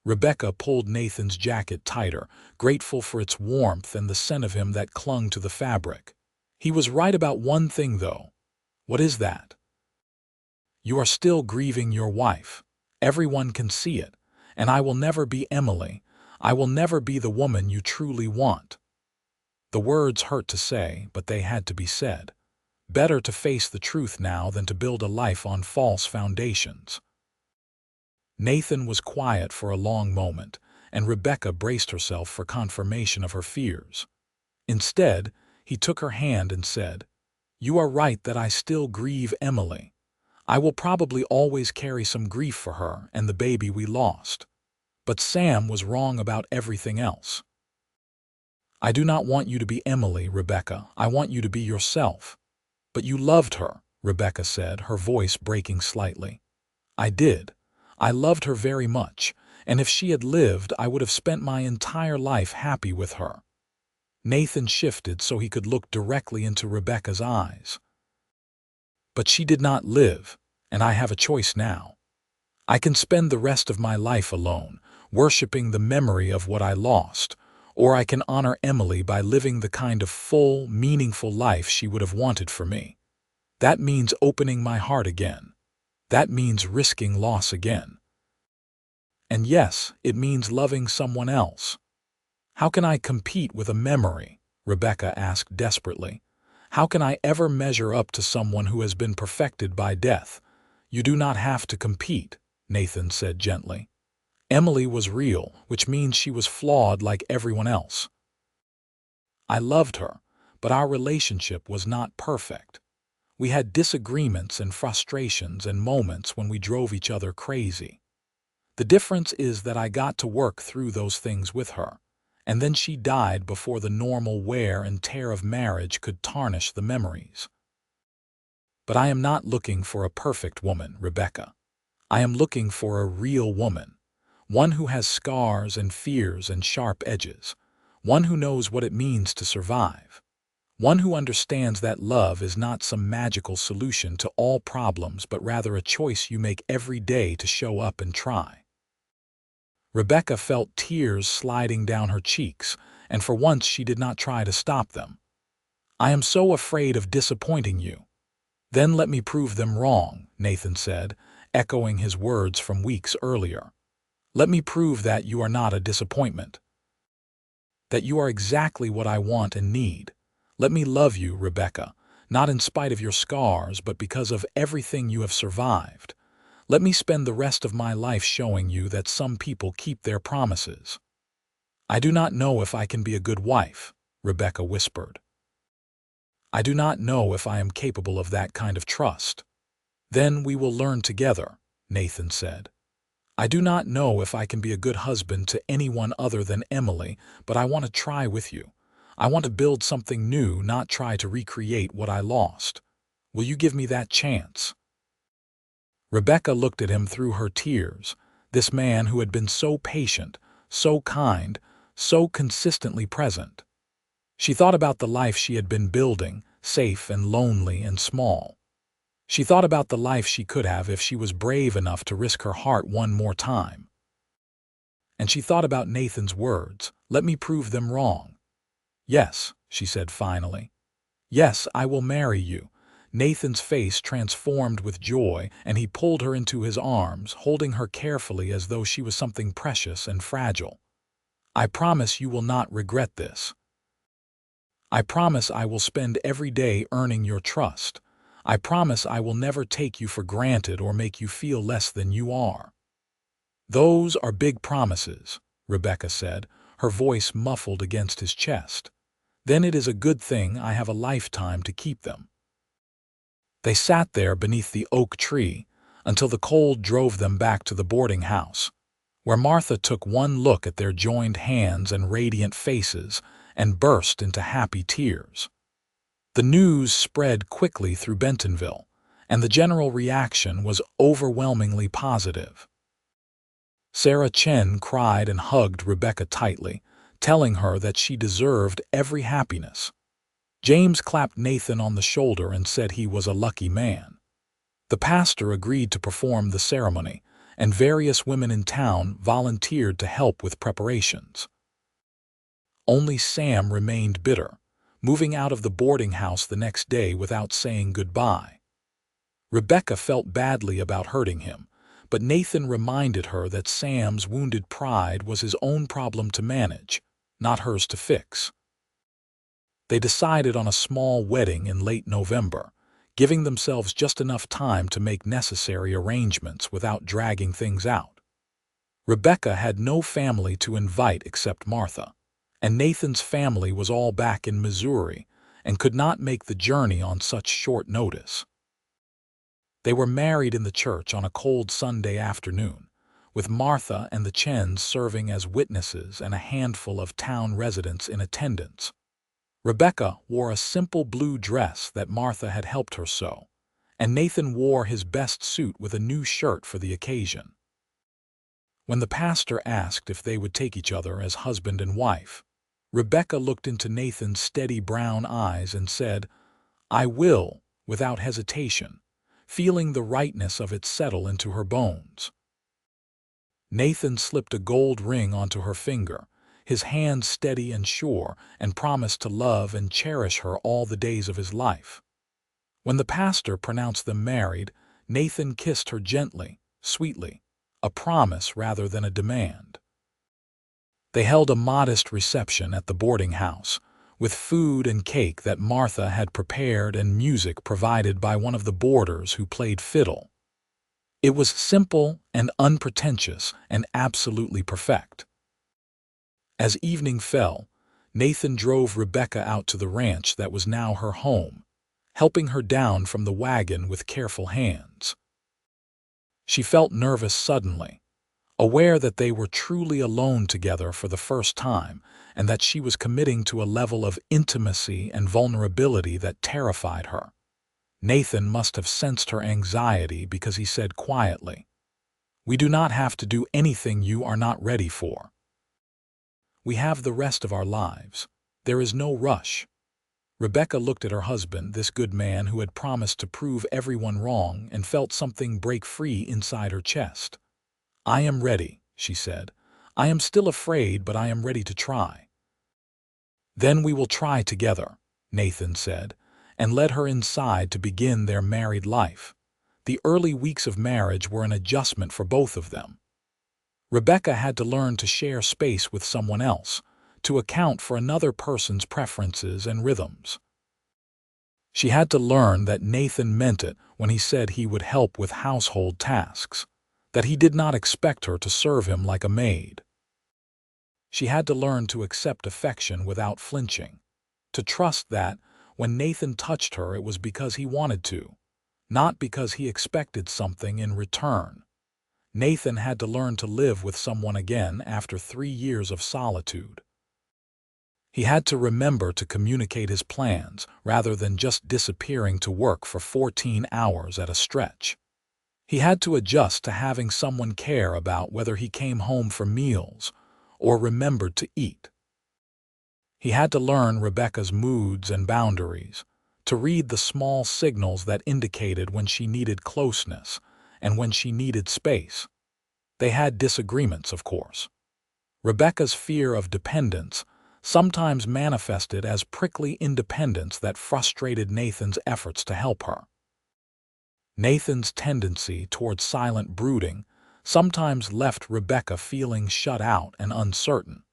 Rebecca pulled Nathan's jacket tighter, grateful for its warmth and the scent of him that clung to the fabric. "He was right about one thing, though." "What is that?" "You are still grieving your wife. Everyone can see it. And I will never be Emily. I will never be the woman you truly want." The words hurt to say, but they had to be said. Better to face the truth now than to build a life on false foundations. Nathan was quiet for a long moment, and Rebecca braced herself for confirmation of her fears. Instead, he took her hand and said, "You are right that I still grieve Emily. I will probably always carry some grief for her and the baby we lost. But Sam was wrong about everything else. I do not want you to be Emily, Rebecca. I want you to be yourself." "But you loved her," Rebecca said, her voice breaking slightly. "I did. I loved her very much, and if she had lived, I would have spent my entire life happy with her. Nathan shifted so he could look directly into Rebecca's eyes. But she did not live, and I have a choice now. I can spend the rest of my life alone, worshiping the memory of what I lost, or I can honor Emily by living the kind of full, meaningful life she would have wanted for me. That means opening my heart again. That means risking loss again. And yes, it means loving someone else. How can I compete with a memory? Rebecca asked desperately. How can I ever measure up to someone who has been perfected by death? You do not have to compete, Nathan said gently. Emily was real, which means she was flawed like everyone else. I loved her, but our relationship was not perfect. We had disagreements and frustrations and moments when we drove each other crazy. The difference is that I got to work through those things with her, and then she died before the normal wear and tear of marriage could tarnish the memories. But I am not looking for a perfect woman, Rebecca. I am looking for a real woman, one who has scars and fears and sharp edges, one who knows what it means to survive, one who understands that love is not some magical solution to all problems but rather a choice you make every day to show up and try. Rebecca felt tears sliding down her cheeks, and for once she did not try to stop them. I am so afraid of disappointing you. Then let me prove them wrong, Nathan said, echoing his words from weeks earlier. Let me prove that you are not a disappointment. That you are exactly what I want and need. Let me love you, Rebecca, not in spite of your scars, but because of everything you have survived. Let me spend the rest of my life showing you that some people keep their promises. I do not know if I can be a good wife, Rebecca whispered. I do not know if I am capable of that kind of trust. Then we will learn together, Nathan said. I do not know if I can be a good husband to anyone other than Emily, but I want to try with you. I want to build something new, not try to recreate what I lost. Will you give me that chance? Rebecca looked at him through her tears, this man who had been so patient, so kind, so consistently present. She thought about the life she had been building, safe and lonely and small. She thought about the life she could have if she was brave enough to risk her heart one more time. And she thought about Nathan's words, let me prove them wrong. Yes, she said finally. Yes, I will marry you. Nathan's face transformed with joy, and he pulled her into his arms, holding her carefully as though she was something precious and fragile. I promise you will not regret this. I promise I will spend every day earning your trust. I promise I will never take you for granted or make you feel less than you are. Those are big promises, Rebecca said, her voice muffled against his chest. Then it is a good thing I have a lifetime to keep them. They sat there beneath the oak tree until the cold drove them back to the boarding house, where Martha took one look at their joined hands and radiant faces and burst into happy tears. The news spread quickly through Bentonville, and the general reaction was overwhelmingly positive. Sarah Chen cried and hugged Rebecca tightly, telling her that she deserved every happiness. James clapped Nathan on the shoulder and said he was a lucky man. The pastor agreed to perform the ceremony, and various women in town volunteered to help with preparations. Only Sam remained bitter, moving out of the boarding house the next day without saying goodbye. Rebecca felt badly about hurting him, but Nathan reminded her that Sam's wounded pride was his own problem to manage, not hers to fix. They decided on a small wedding in late November, giving themselves just enough time to make necessary arrangements without dragging things out. Rebecca had no family to invite except Martha, and Nathan's family was all back in Missouri and could not make the journey on such short notice. They were married in the church on a cold Sunday afternoon, with Martha and the Chens serving as witnesses and a handful of town residents in attendance. Rebecca wore a simple blue dress that Martha had helped her sew, and Nathan wore his best suit with a new shirt for the occasion. When the pastor asked if they would take each other as husband and wife, Rebecca looked into Nathan's steady brown eyes and said, "I will," without hesitation, feeling the rightness of it settle into her bones. Nathan slipped a gold ring onto her finger, his hand steady and sure, and promised to love and cherish her all the days of his life. When the pastor pronounced them married, Nathan kissed her gently, sweetly, a promise rather than a demand. They held a modest reception at the boarding house, with food and cake that Martha had prepared and music provided by one of the boarders who played fiddle. It was simple and unpretentious and absolutely perfect. As evening fell, Nathan drove Rebecca out to the ranch that was now her home, helping her down from the wagon with careful hands. She felt nervous suddenly, aware that they were truly alone together for the first time and that she was committing to a level of intimacy and vulnerability that terrified her. Nathan must have sensed her anxiety because he said quietly, "We do not have to do anything you are not ready for. We have the rest of our lives. There is no rush." Rebecca looked at her husband, this good man who had promised to prove everyone wrong, and felt something break free inside her chest. "I am ready," she said. "I am still afraid, but I am ready to try." "Then we will try together," Nathan said, and led her inside to begin their married life. The early weeks of marriage were an adjustment for both of them. Rebecca had to learn to share space with someone else, to account for another person's preferences and rhythms. She had to learn that Nathan meant it when he said he would help with household tasks, that he did not expect her to serve him like a maid. She had to learn to accept affection without flinching, to trust that when Nathan touched her it was because he wanted to, not because he expected something in return. Nathan had to learn to live with someone again after 3 years of solitude. He had to remember to communicate his plans rather than just disappearing to work for 14 hours at a stretch. He had to adjust to having someone care about whether he came home for meals or remembered to eat. He had to learn Rebecca's moods and boundaries, to read the small signals that indicated when she needed closeness and when she needed space. They had disagreements, of course. Rebecca's fear of dependence sometimes manifested as prickly independence that frustrated Nathan's efforts to help her. Nathan's tendency toward silent brooding sometimes left Rebecca feeling shut out and uncertain.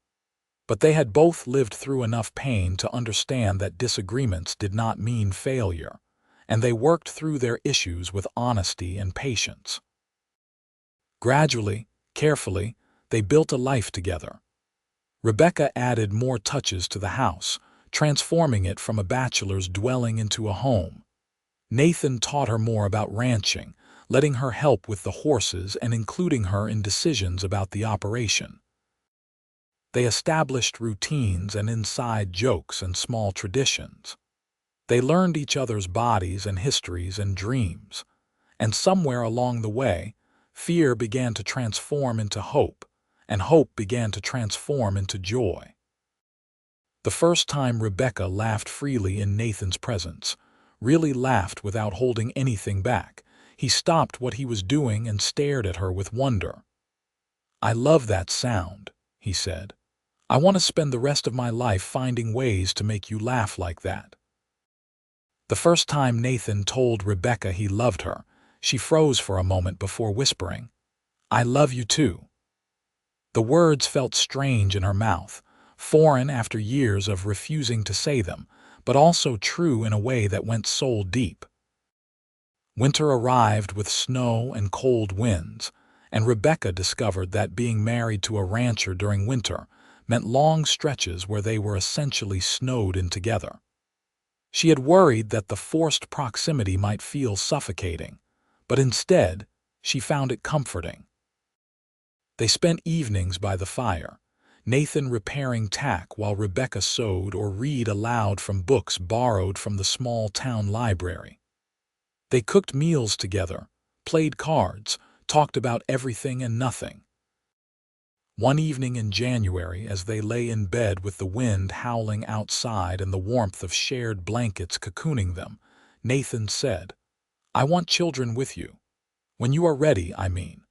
But they had both lived through enough pain to understand that disagreements did not mean failure, and they worked through their issues with honesty and patience. Gradually, carefully, they built a life together. Rebecca added more touches to the house, transforming it from a bachelor's dwelling into a home. Nathan taught her more about ranching, letting her help with the horses and including her in decisions about the operation. They established routines and inside jokes and small traditions. They learned each other's bodies and histories and dreams. And somewhere along the way, fear began to transform into hope, and hope began to transform into joy. The first time Rebecca laughed freely in Nathan's presence, really laughed without holding anything back, he stopped what he was doing and stared at her with wonder. "I love that sound," he said. "I want to spend the rest of my life finding ways to make you laugh like that." The first time Nathan told Rebecca he loved her, she froze for a moment before whispering, "I love you too." The words felt strange in her mouth, foreign after years of refusing to say them, but also true in a way that went soul deep. Winter arrived with snow and cold winds, and Rebecca discovered that being married to a rancher during winter meant long stretches where they were essentially snowed in together. She had worried that the forced proximity might feel suffocating, but instead, she found it comforting. They spent evenings by the fire, Nathan repairing tack while Rebecca sewed or read aloud from books borrowed from the small town library. They cooked meals together, played cards, talked about everything and nothing. One evening in January, as they lay in bed with the wind howling outside and the warmth of shared blankets cocooning them, Nathan said, "I want children with you. When you are ready, I mean.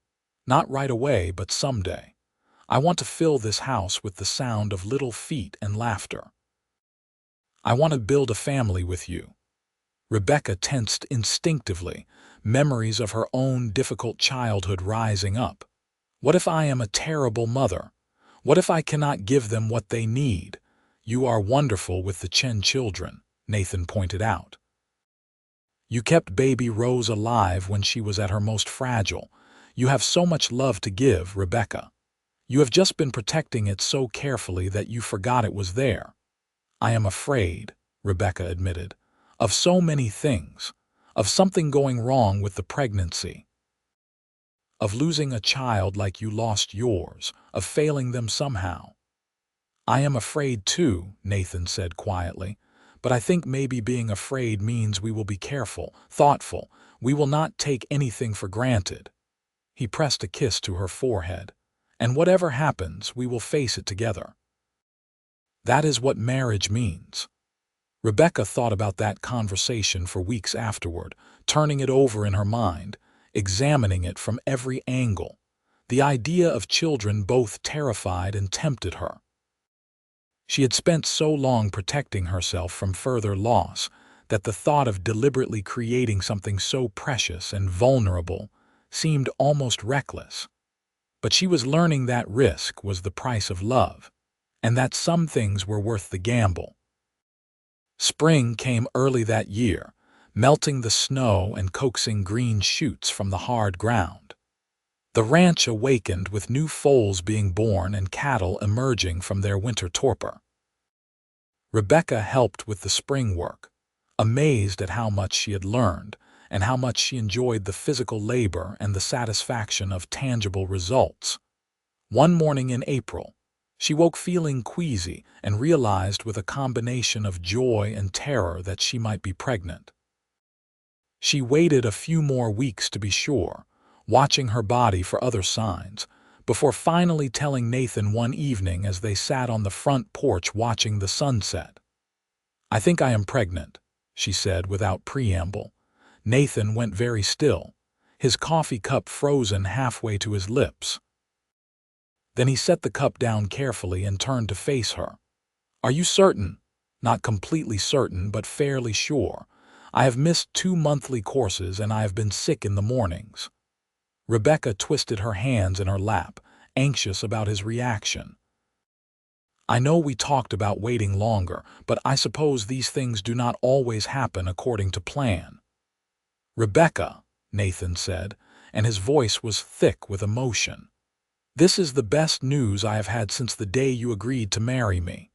Not right away, but someday. I want to fill this house with the sound of little feet and laughter. I want to build a family with you." Rebecca tensed instinctively, memories of her own difficult childhood rising up. What if I am a terrible mother? What if I cannot give them what they need? "You are wonderful with the Chen children," Nathan pointed out. "You kept baby Rose alive when she was at her most fragile. You have so much love to give, Rebecca. You have just been protecting it so carefully that you forgot it was there." "I am afraid," Rebecca admitted, "of so many things, of something going wrong with the pregnancy, of losing a child like you lost yours, of failing them somehow." "I am afraid too," Nathan said quietly, "but I think maybe being afraid means we will be careful, thoughtful. We will not take anything for granted." He pressed a kiss to her forehead. "And whatever happens, we will face it together. That is what marriage means." Rebecca thought about that conversation for weeks afterward, turning it over in her mind, examining it from every angle. The idea of children both terrified and tempted her. She had spent so long protecting herself from further loss that the thought of deliberately creating something so precious and vulnerable seemed almost reckless. But she was learning that risk was the price of love, and that some things were worth the gamble. Spring came early that year, melting the snow and coaxing green shoots from the hard ground. The ranch awakened with new foals being born and cattle emerging from their winter torpor. Rebecca helped with the spring work, amazed at how much she had learned and how much she enjoyed the physical labor and the satisfaction of tangible results. One morning in April, she woke feeling queasy and realized with a combination of joy and terror that she might be pregnant. She waited a few more weeks to be sure, watching her body for other signs, before finally telling Nathan one evening as they sat on the front porch watching the sunset. "I think I am pregnant," she said without preamble. Nathan went very still, his coffee cup frozen halfway to his lips. Then he set the cup down carefully and turned to face her. "Are you certain?" "Not completely certain, but fairly sure. I have missed 2 monthly courses and I have been sick in the mornings." Rebecca twisted her hands in her lap, anxious about his reaction. "I know we talked about waiting longer, but I suppose these things do not always happen according to plan." "Rebecca," Nathan said, and his voice was thick with emotion, "this is the best news I have had since the day you agreed to marry me."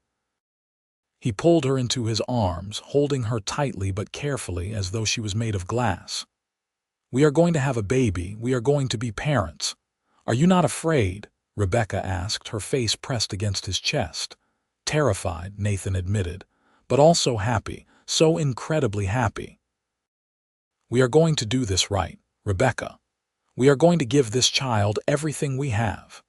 He pulled her into his arms, holding her tightly but carefully as though she was made of glass. "We are going to have a baby. We are going to be parents. Are you not afraid?" Rebecca asked, her face pressed against his chest. "Terrified," Nathan admitted, "but also happy, so incredibly happy. We are going to do this right, Rebecca. We are going to give this child everything we have."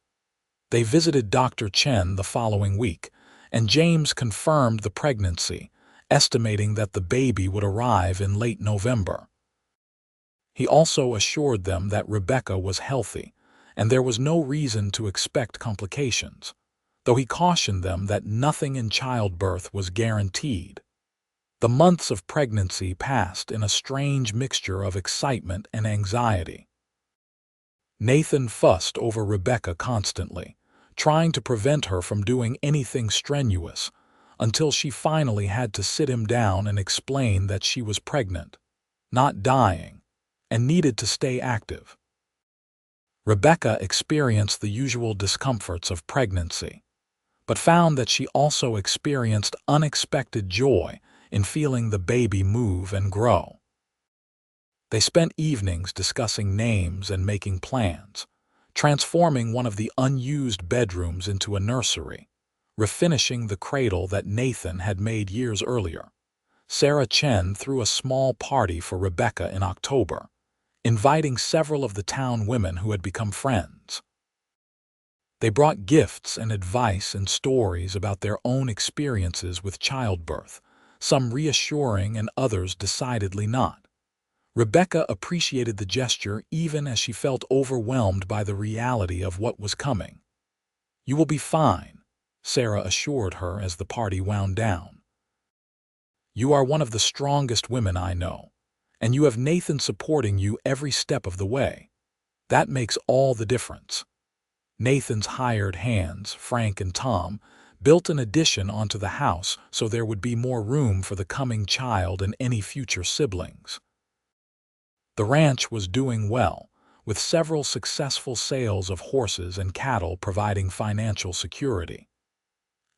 They visited Dr. Chen the following week, and James confirmed the pregnancy, estimating that the baby would arrive in late November. He also assured them that Rebecca was healthy, and there was no reason to expect complications, though he cautioned them that nothing in childbirth was guaranteed. The months of pregnancy passed in a strange mixture of excitement and anxiety. Nathan fussed over Rebecca constantly, trying to prevent her from doing anything strenuous, until she finally had to sit him down and explain that she was pregnant, not dying, and needed to stay active. Rebecca experienced the usual discomforts of pregnancy, but found that she also experienced unexpected joy in feeling the baby move and grow. They spent evenings discussing names and making plans, transforming one of the unused bedrooms into a nursery, refinishing the cradle that Nathan had made years earlier. Sarah Chen threw a small party for Rebecca in October, inviting several of the town women who had become friends. They brought gifts and advice and stories about their own experiences with childbirth, some reassuring and others decidedly not. Rebecca appreciated the gesture even as she felt overwhelmed by the reality of what was coming. "You will be fine," Sarah assured her as the party wound down. "You are one of the strongest women I know, and you have Nathan supporting you every step of the way. That makes all the difference." Nathan's hired hands, Frank and Tom, built an addition onto the house so there would be more room for the coming child and any future siblings. The ranch was doing well, with several successful sales of horses and cattle providing financial security.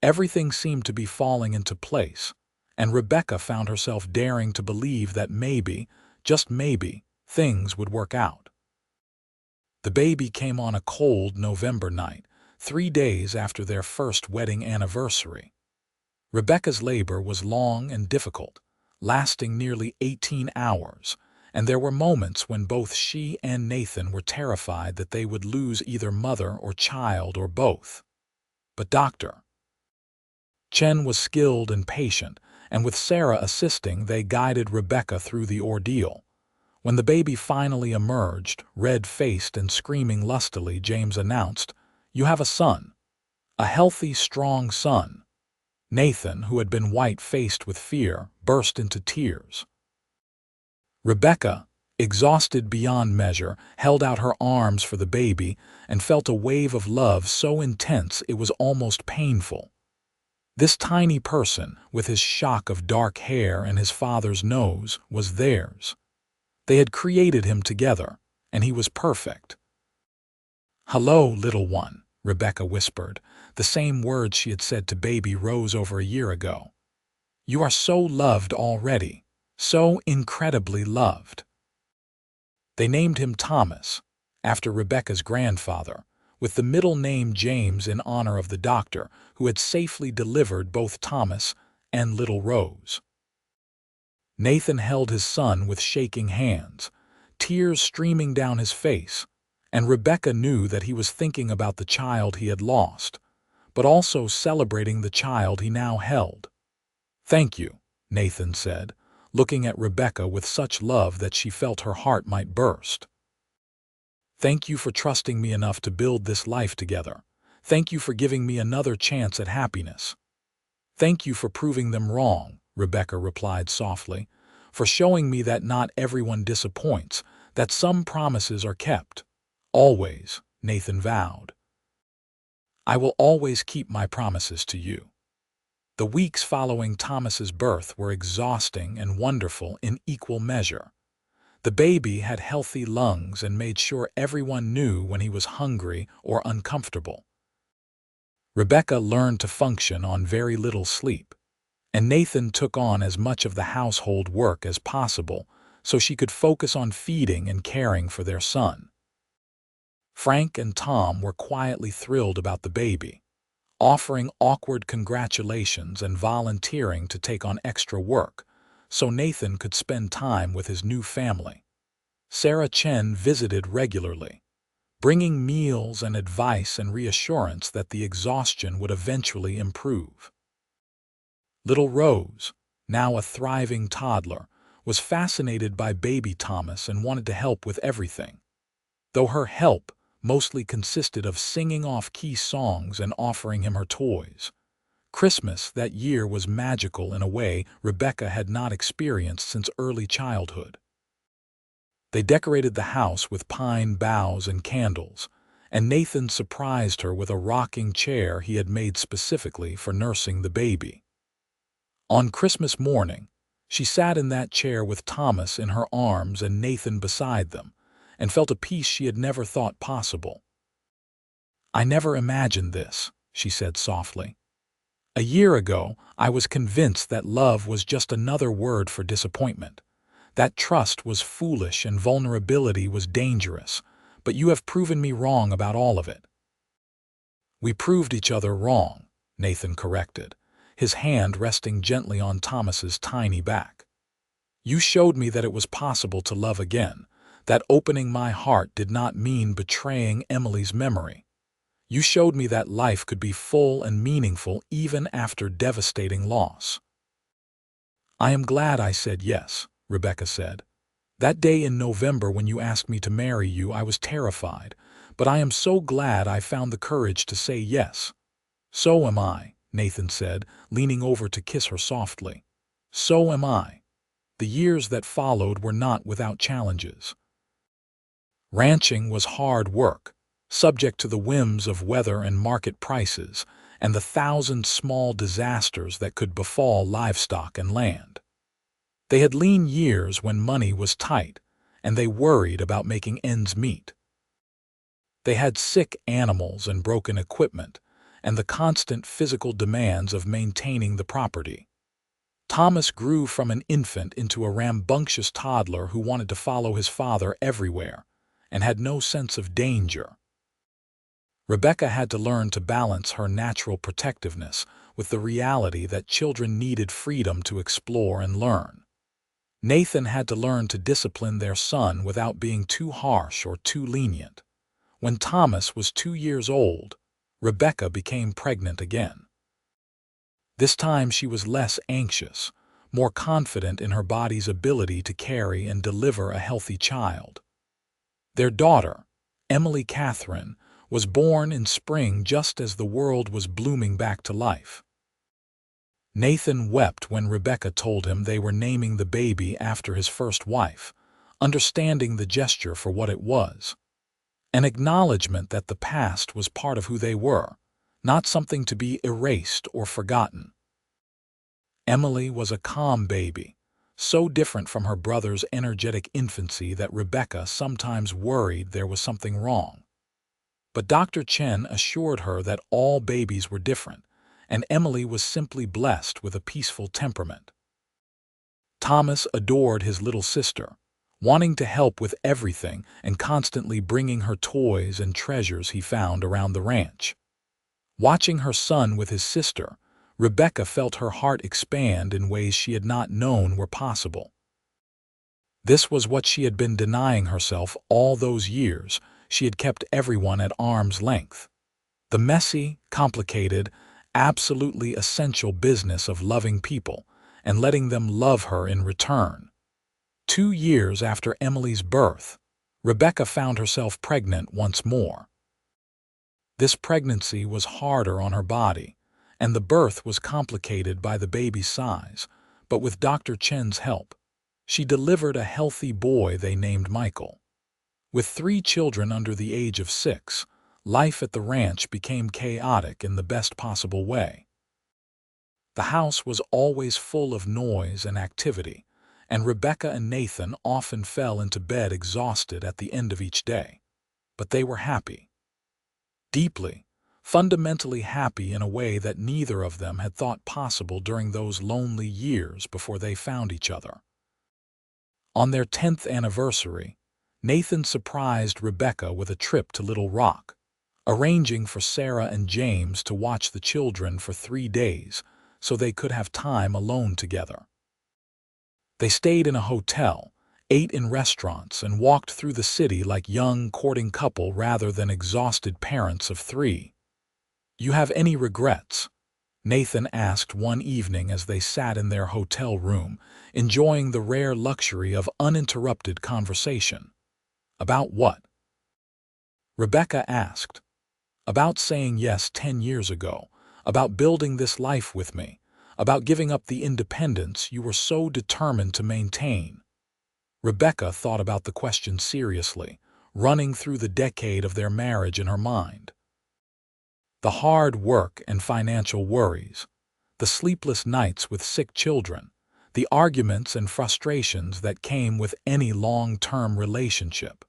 Everything seemed to be falling into place, and Rebecca found herself daring to believe that maybe, just maybe, things would work out. The baby came on a cold November night, 3 days after their first wedding anniversary. Rebecca's labor was long and difficult, lasting nearly 18 hours, and there were moments when both she and Nathan were terrified that they would lose either mother or child or both. But Dr. Chen was skilled and patient, and with Sarah assisting, they guided Rebecca through the ordeal. When the baby finally emerged, red-faced and screaming lustily, James announced, "You have a son. A healthy, strong son." Nathan, who had been white-faced with fear, burst into tears. Rebecca, exhausted beyond measure, held out her arms for the baby and felt a wave of love so intense it was almost painful. This tiny person, with his shock of dark hair and his father's nose, was theirs. They had created him together, and he was perfect. "Hello, little one," Rebecca whispered, the same words she had said to baby Rose over a year ago. "You are so loved already, so incredibly loved." They named him Thomas, after Rebecca's grandfather, with the middle name James in honor of the doctor who had safely delivered both Thomas and little Rose. Nathan held his son with shaking hands, tears streaming down his face, and Rebecca knew that he was thinking about the child he had lost, but also celebrating the child he now held. "Thank you," Nathan said, looking at Rebecca with such love that she felt her heart might burst. "Thank you for trusting me enough to build this life together. Thank you for giving me another chance at happiness." "Thank you for proving them wrong," Rebecca replied softly, "for showing me that not everyone disappoints, that some promises are kept." "Always," Nathan vowed. "I will always keep my promises to you." The weeks following Thomas's birth were exhausting and wonderful in equal measure. The baby had healthy lungs and made sure everyone knew when he was hungry or uncomfortable. Rebecca learned to function on very little sleep, and Nathan took on as much of the household work as possible so she could focus on feeding and caring for their son. Frank and Tom were quietly thrilled about the baby, offering awkward congratulations and volunteering to take on extra work so Nathan could spend time with his new family. Sarah Chen visited regularly, bringing meals and advice and reassurance that the exhaustion would eventually improve. Little Rose, now a thriving toddler, was fascinated by baby Thomas and wanted to help with everything. Though her help mostly consisted of singing off-key songs and offering him her toys. Christmas that year was magical in a way Rebecca had not experienced since early childhood. They decorated the house with pine boughs and candles, and Nathan surprised her with a rocking chair he had made specifically for nursing the baby. On Christmas morning, she sat in that chair with Thomas in her arms and Nathan beside them, and felt a peace she had never thought possible. "I never imagined this," she said softly. "A year ago, I was convinced that love was just another word for disappointment, that trust was foolish and vulnerability was dangerous, but you have proven me wrong about all of it." "We proved each other wrong," Nathan corrected, his hand resting gently on Thomas's tiny back. "You showed me that it was possible to love again, that opening my heart did not mean betraying Emily's memory. You showed me that life could be full and meaningful even after devastating loss." "I am glad I said yes," Rebecca said. "That day in November when you asked me to marry you, I was terrified, but I am so glad I found the courage to say yes." "So am I," Nathan said, leaning over to kiss her softly. "So am I." The years that followed were not without challenges. Ranching was hard work, subject to the whims of weather and market prices, and the thousand small disasters that could befall livestock and land. They had lean years when money was tight, and they worried about making ends meet. They had sick animals and broken equipment, and the constant physical demands of maintaining the property. Thomas grew from an infant into a rambunctious toddler who wanted to follow his father everywhere and had no sense of danger. Rebecca had to learn to balance her natural protectiveness with the reality that children needed freedom to explore and learn. Nathan had to learn to discipline their son without being too harsh or too lenient. When Thomas was 2 years old, Rebecca became pregnant again. This time she was less anxious, more confident in her body's ability to carry and deliver a healthy child. Their daughter, Emily Catherine, was born in spring just as the world was blooming back to life. Nathan wept when Rebecca told him they were naming the baby after his first wife, understanding the gesture for what it was. An acknowledgement that the past was part of who they were, not something to be erased or forgotten. Emily was a calm baby, so different from her brother's energetic infancy that Rebecca sometimes worried there was something wrong. But Dr. Chen assured her that all babies were different, and Emily was simply blessed with a peaceful temperament. Thomas adored his little sister, wanting to help with everything and constantly bringing her toys and treasures he found around the ranch. Watching her son with his sister, Rebecca felt her heart expand in ways she had not known were possible. This was what she had been denying herself all those years. She had kept everyone at arm's length. The messy, complicated, absolutely essential business of loving people and letting them love her in return. 2 years after Emily's birth, Rebecca found herself pregnant once more. This pregnancy was harder on her body, and the birth was complicated by the baby's size, but with Dr. Chen's help, she delivered a healthy boy they named Michael. With 3 children under the age of 6, life at the ranch became chaotic in the best possible way. The house was always full of noise and activity, and Rebecca and Nathan often fell into bed exhausted at the end of each day. But they were happy. Deeply, fundamentally happy in a way that neither of them had thought possible during those lonely years before they found each other. On their 10th anniversary, Nathan surprised Rebecca with a trip to Little Rock, arranging for Sarah and James to watch the children for 3 days so they could have time alone together. They stayed in a hotel, ate in restaurants, and walked through the city like young courting couple rather than exhausted parents of 3. "You have any regrets?" Nathan asked one evening as they sat in their hotel room, enjoying the rare luxury of uninterrupted conversation. "About what?" Rebecca asked. "About saying yes 10 years ago, about building this life with me, about giving up the independence you were so determined to maintain." Rebecca thought about the question seriously, running through the decade of their marriage in her mind. The hard work and financial worries, the sleepless nights with sick children, the arguments and frustrations that came with any long-term relationship.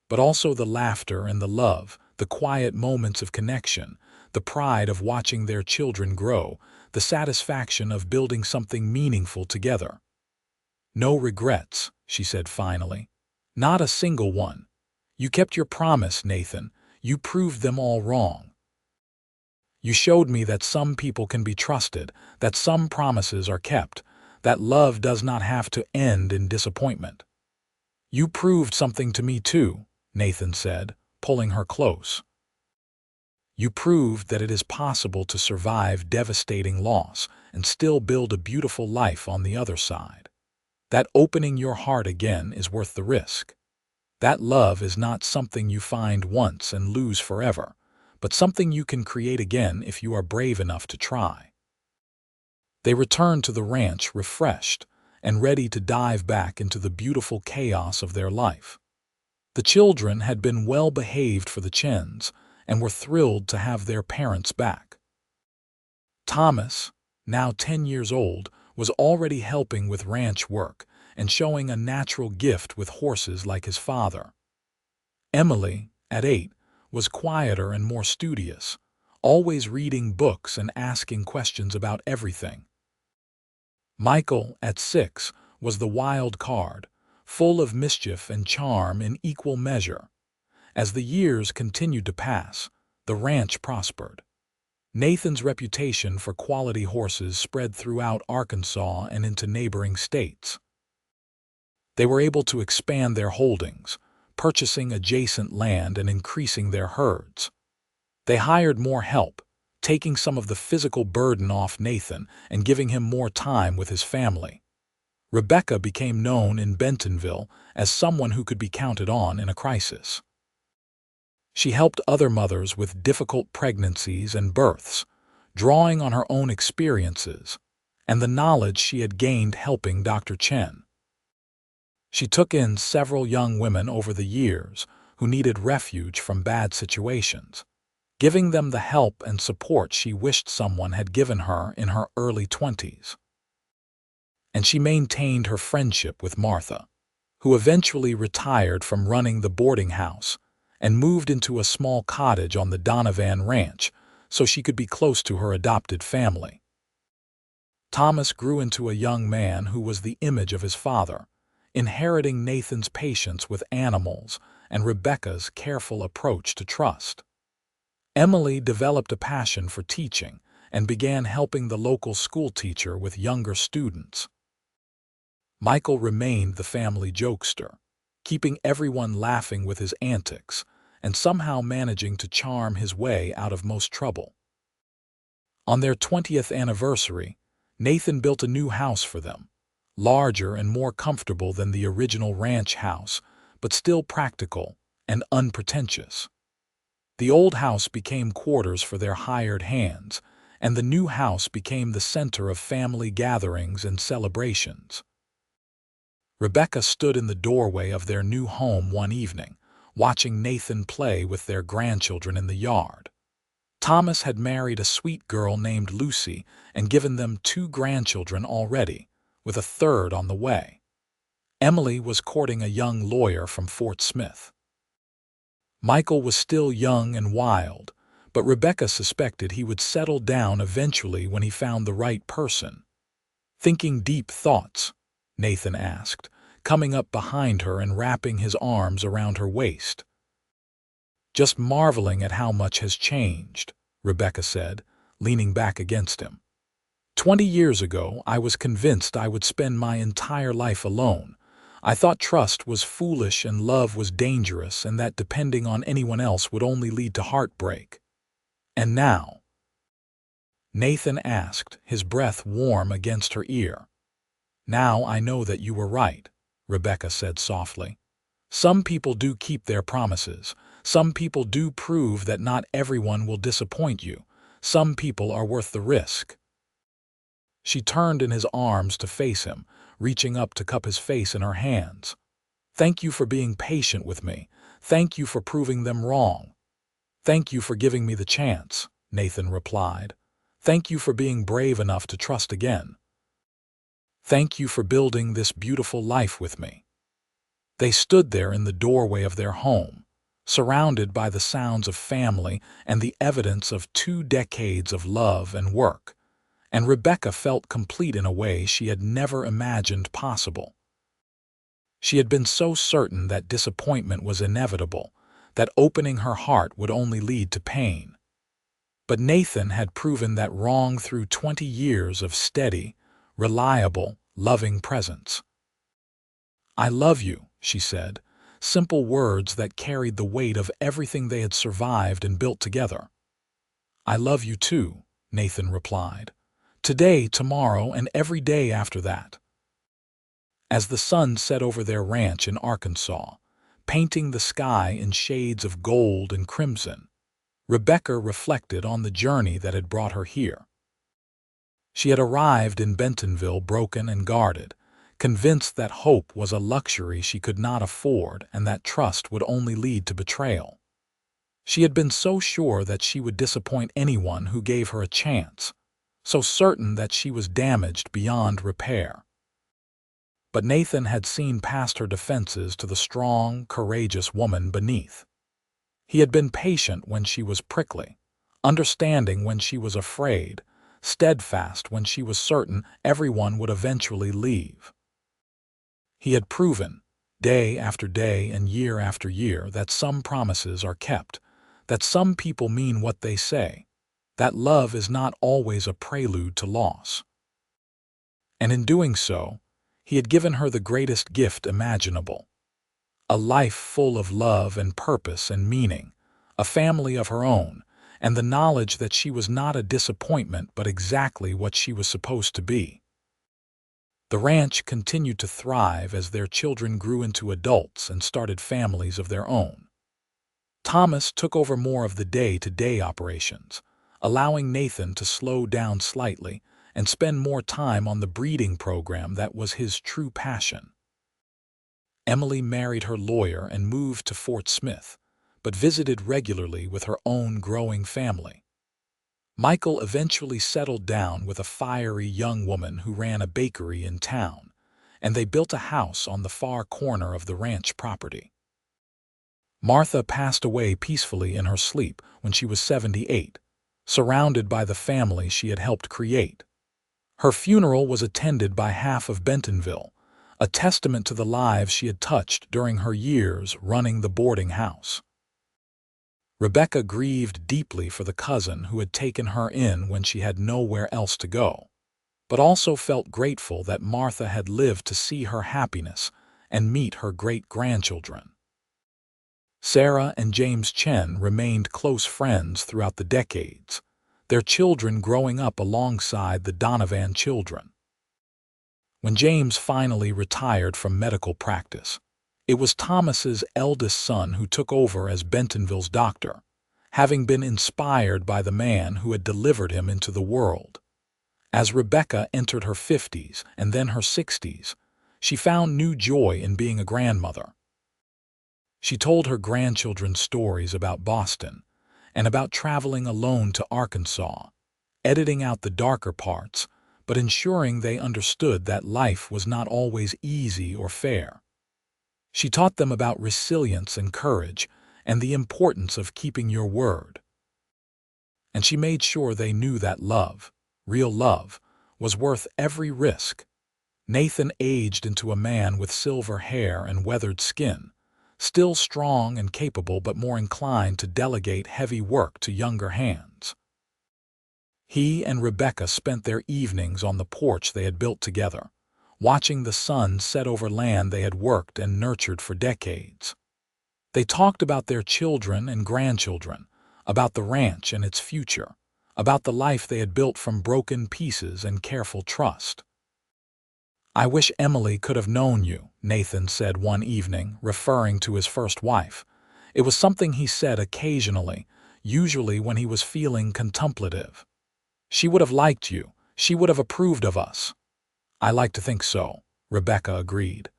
But also the laughter and the love, the quiet moments of connection, the pride of watching their children grow, the satisfaction of building something meaningful together. "No regrets," she said finally. "Not a single one. You kept your promise, Nathan. You proved them all wrong. You showed me that some people can be trusted, that some promises are kept, that love does not have to end in disappointment." "You proved something to me too," Nathan said, pulling her close. You proved that it is possible to survive devastating loss and still build a beautiful life on the other side. That opening your heart again is worth the risk. That love is not something you find once and lose forever, but something you can create again if you are brave enough to try. They returned to the ranch refreshed and ready to dive back into the beautiful chaos of their life. The children had been well behaved for the Chens and were thrilled to have their parents back. Thomas, now 10 years old, was already helping with ranch work and showing a natural gift with horses like his father. Emily, at 8, was quieter and more studious, always reading books and asking questions about everything. Michael, at 6, was the wild card, full of mischief and charm in equal measure. As the years continued to pass, the ranch prospered. Nathan's reputation for quality horses spread throughout Arkansas and into neighboring states. They were able to expand their holdings, purchasing adjacent land and increasing their herds. They hired more help, taking some of the physical burden off Nathan and giving him more time with his family. Rebecca became known in Bentonville as someone who could be counted on in a crisis. She helped other mothers with difficult pregnancies and births, drawing on her own experiences and the knowledge she had gained helping Dr. Chen. She took in several young women over the years who needed refuge from bad situations, giving them the help and support she wished someone had given her in her early 20s. And she maintained her friendship with Martha, who eventually retired from running the boarding house and moved into a small cottage on the Donovan ranch so she could be close to her adopted family. Thomas grew into a young man who was the image of his father, inheriting Nathan's patience with animals and Rebecca's careful approach to trust. Emily developed a passion for teaching and began helping the local school teacher with younger students. Michael remained the family jokester, keeping everyone laughing with his antics and somehow managing to charm his way out of most trouble. On their 20th anniversary, Nathan built a new house for them, larger and more comfortable than the original ranch house, but still practical and unpretentious. The old house became quarters for their hired hands, and the new house became the center of family gatherings and celebrations. Rebecca stood in the doorway of their new home one evening, watching Nathan play with their grandchildren in the yard. Thomas had married a sweet girl named Lucy and given them 2 grandchildren already, with a third on the way. Emily was courting a young lawyer from Fort Smith. Michael was still young and wild, but Rebecca suspected he would settle down eventually when he found the right person. "Thinking deep thoughts?" Nathan asked, coming up behind her and wrapping his arms around her waist. "Just marveling at how much has changed," Rebecca said, leaning back against him. 20 years ago, I was convinced I would spend my entire life alone. I thought trust was foolish and love was dangerous and that depending on anyone else would only lead to heartbreak. And now?" Nathan asked, his breath warm against her ear. "Now I know that you were right," Rebecca said softly. "Some people do keep their promises. Some people do prove that not everyone will disappoint you. Some people are worth the risk." She turned in his arms to face him, reaching up to cup his face in her hands. "Thank you for being patient with me. Thank you for proving them wrong." "Thank you for giving me the chance," Nathan replied. "Thank you for being brave enough to trust again. Thank you for building this beautiful life with me." They stood there in the doorway of their home, surrounded by the sounds of family and the evidence of 2 decades of love and work, and Rebecca felt complete in a way she had never imagined possible. She had been so certain that disappointment was inevitable, that opening her heart would only lead to pain. But Nathan had proven that wrong through 20 years of steady, reliable, loving presence. "I love you," she said, simple words that carried the weight of everything they had survived and built together. I love you too, Nathan replied. Today, tomorrow, and every day after that. As the sun set over their ranch in Arkansas, painting the sky in shades of gold and crimson, Rebecca reflected on the journey that had brought her here. She had arrived in Bentonville broken and guarded, convinced that hope was a luxury she could not afford and that trust would only lead to betrayal. She had been so sure that she would disappoint anyone who gave her a chance, so certain that she was damaged beyond repair. But Nathan had seen past her defenses to the strong, courageous woman beneath. He had been patient when she was prickly, understanding when she was afraid, steadfast when she was certain everyone would eventually leave. He had proven, day after day and year after year, that some promises are kept, that some people mean what they say, that love is not always a prelude to loss. And in doing so, he had given her the greatest gift imaginable. A life full of love and purpose and meaning, a family of her own, and the knowledge that she was not a disappointment but exactly what she was supposed to be. The ranch continued to thrive as their children grew into adults and started families of their own. Thomas took over more of the day-to-day operations, allowing Nathan to slow down slightly and spend more time on the breeding program that was his true passion. Emily married her lawyer and moved to Fort Smith, but visited regularly with her own growing family. Michael eventually settled down with a fiery young woman who ran a bakery in town, and they built a house on the far corner of the ranch property. Martha passed away peacefully in her sleep when she was 78, surrounded by the family she had helped create. Her funeral was attended by half of Bentonville, a testament to the lives she had touched during her years running the boarding house. Rebecca grieved deeply for the cousin who had taken her in when she had nowhere else to go, but also felt grateful that Martha had lived to see her happiness and meet her great-grandchildren. Sarah and James Chen remained close friends throughout the decades, their children growing up alongside the Donovan children. When James finally retired from medical practice, it was Thomas's eldest son who took over as Bentonville's doctor, having been inspired by the man who had delivered him into the world. As Rebecca entered her 50s and then her 60s, she found new joy in being a grandmother. She told her grandchildren stories about Boston and about traveling alone to Arkansas, editing out the darker parts, but ensuring they understood that life was not always easy or fair. She taught them about resilience and courage and the importance of keeping your word. And she made sure they knew that love, real love, was worth every risk. Nathan aged into a man with silver hair and weathered skin, still strong and capable but more inclined to delegate heavy work to younger hands. He and Rebecca spent their evenings on the porch they had built together, watching the sun set over land they had worked and nurtured for decades. They talked about their children and grandchildren, about the ranch and its future, about the life they had built from broken pieces and careful trust. "I wish Emily could have known you," Nathan said one evening, referring to his first wife. It was something he said occasionally, usually when he was feeling contemplative. "She would have liked you. She would have approved of us." "I like to think so," Rebecca agreed.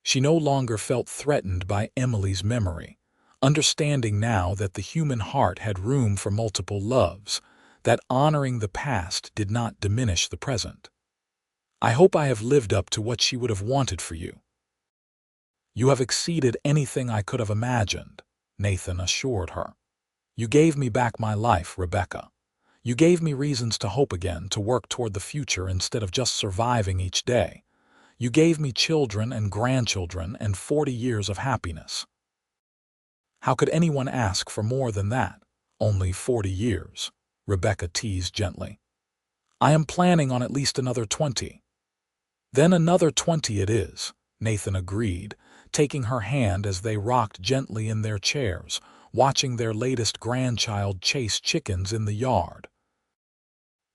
She no longer felt threatened by Emily's memory, understanding now that the human heart had room for multiple loves, that honoring the past did not diminish the present. "I hope I have lived up to what she would have wanted for you." "You have exceeded anything I could have imagined," Nathan assured her. "You gave me back my life, Rebecca. You gave me reasons to hope again, to work toward the future instead of just surviving each day. You gave me children and grandchildren and 40 years of happiness." "How could anyone ask for more than that? Only 40 years, Rebecca teased gently. "I am planning on at least another 20. "Then another 20 it is," Nathan agreed, taking her hand as they rocked gently in their chairs, watching their latest grandchild chase chickens in the yard.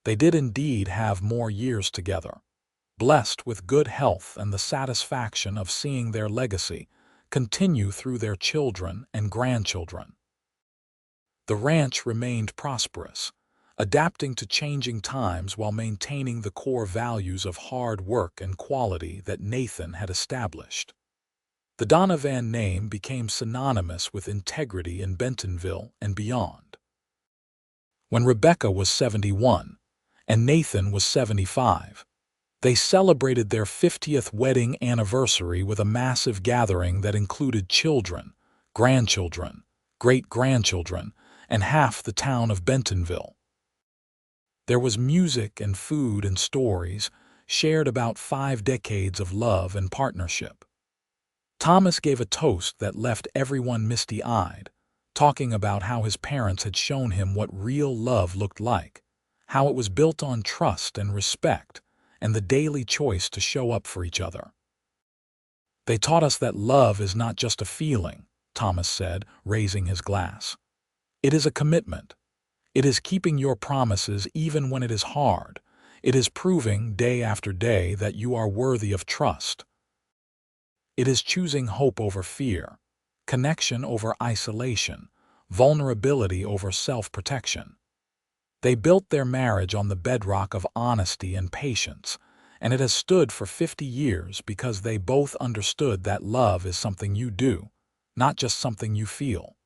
They did indeed have more years together, blessed with good health and the satisfaction of seeing their legacy continue through their children and grandchildren. The ranch remained prosperous, adapting to changing times while maintaining the core values of hard work and quality that Nathan had established. The Donovan name became synonymous with integrity in Bentonville and beyond. When Rebecca was 71 and Nathan was 75, they celebrated their 50th wedding anniversary with a massive gathering that included children, grandchildren, great-grandchildren, and half the town of Bentonville. There was music and food and stories shared about 5 decades of love and partnership. Thomas gave a toast that left everyone misty-eyed, talking about how his parents had shown him what real love looked like, how it was built on trust and respect, and the daily choice to show up for each other. "They taught us that love is not just a feeling," Thomas said, raising his glass. "It is a commitment. It is keeping your promises even when it is hard. It is proving day after day that you are worthy of trust. It is choosing hope over fear, connection over isolation, vulnerability over self-protection." They built their marriage on the bedrock of honesty and patience, and it has stood for 50 years because they both understood that love is something you do, not just something you feel.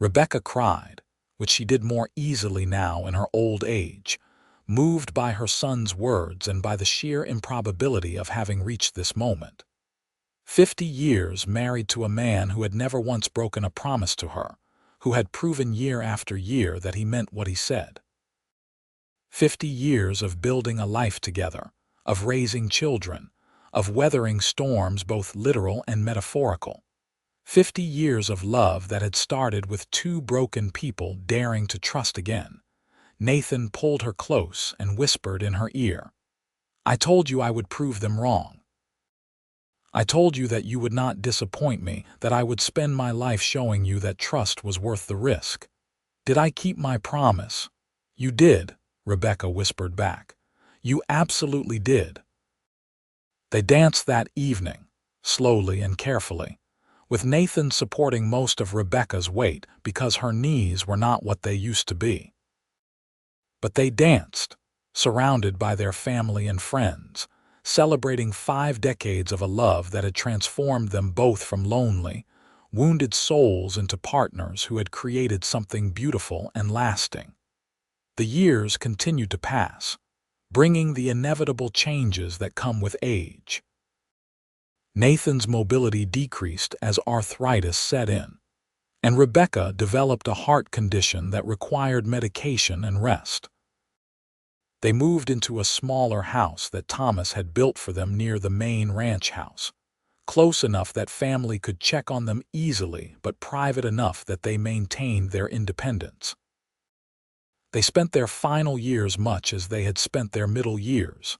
Rebecca cried, which she did more easily now in her old age, moved by her son's words and by the sheer improbability of having reached this moment. 50 years married to a man who had never once broken a promise to her, who had proven year after year that he meant what he said. 50 years of building a life together, of raising children, of weathering storms both literal and metaphorical. 50 years of love that had started with 2 broken people daring to trust again. Nathan pulled her close and whispered in her ear, "I told you I would prove them wrong. I told you that you would not disappoint me, that I would spend my life showing you that trust was worth the risk. Did I keep my promise?" "You did," Rebecca whispered back. "You absolutely did." They danced that evening, slowly and carefully, with Nathan supporting most of Rebecca's weight because her knees were not what they used to be. But they danced, surrounded by their family and friends, celebrating 5 decades of a love that had transformed them both from lonely, wounded souls into partners who had created something beautiful and lasting. The years continued to pass, bringing the inevitable changes that come with age. Nathan's mobility decreased as arthritis set in, and Rebecca developed a heart condition that required medication and rest. They moved into a smaller house that Thomas had built for them near the main ranch house, close enough that family could check on them easily but private enough that they maintained their independence. They spent their final years much as they had spent their middle years,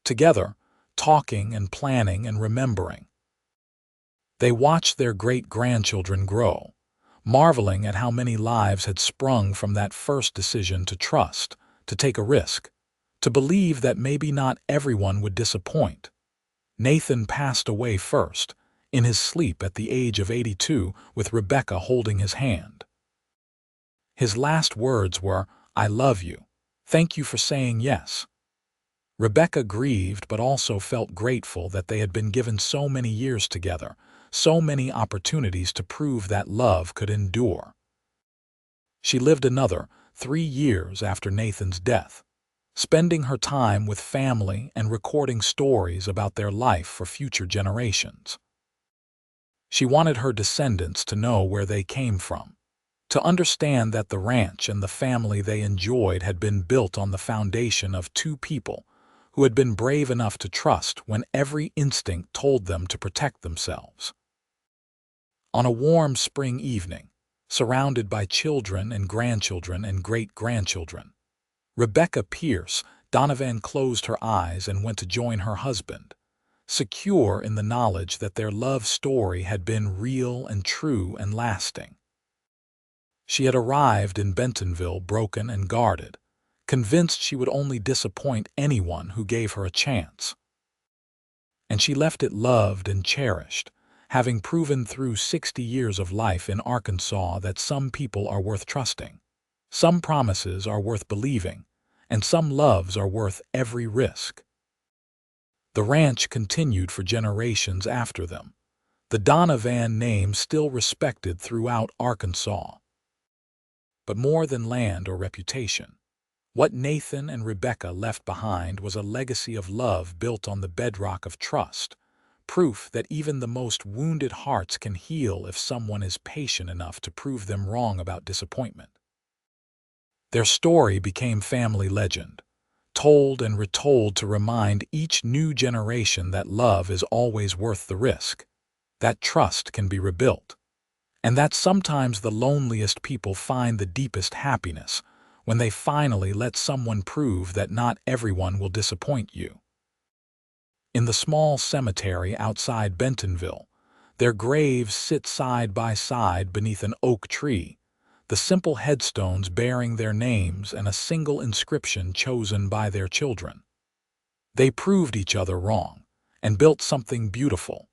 together, talking and planning and remembering. They watched their great-grandchildren grow, marveling at how many lives had sprung from that first decision to trust, to take a risk, to believe that maybe not everyone would disappoint. Nathan passed away first, in his sleep at the age of 82, with Rebecca holding his hand. His last words were, "I love you. Thank you for saying yes." Rebecca grieved but also felt grateful that they had been given so many years together, so many opportunities to prove that love could endure. She lived another 3 years after Nathan's death, spending her time with family and recording stories about their life for future generations. She wanted her descendants to know where they came from, to understand that the ranch and the family they enjoyed had been built on the foundation of 2 people who had been brave enough to trust when every instinct told them to protect themselves. On a warm spring evening, surrounded by children and grandchildren and great-grandchildren, Rebecca Pierce Donovan closed her eyes and went to join her husband, secure in the knowledge that their love story had been real and true and lasting. She had arrived in Bentonville broken and guarded, convinced she would only disappoint anyone who gave her a chance. And she left it loved and cherished, having proven through 60 years of life in Arkansas that some people are worth trusting, some promises are worth believing, and some loves are worth every risk. The ranch continued for generations after them, the Donovan name still respected throughout Arkansas. But more than land or reputation, what Nathan and Rebecca left behind was a legacy of love built on the bedrock of trust, proof that even the most wounded hearts can heal if someone is patient enough to prove them wrong about disappointment. Their story became family legend, told and retold to remind each new generation that love is always worth the risk, that trust can be rebuilt, and that sometimes the loneliest people find the deepest happiness when they finally let someone prove that not everyone will disappoint you. In the small cemetery outside Bentonville, their graves sit side by side beneath an oak tree, the simple headstones bearing their names and a single inscription chosen by their children. They proved each other wrong and built something beautiful,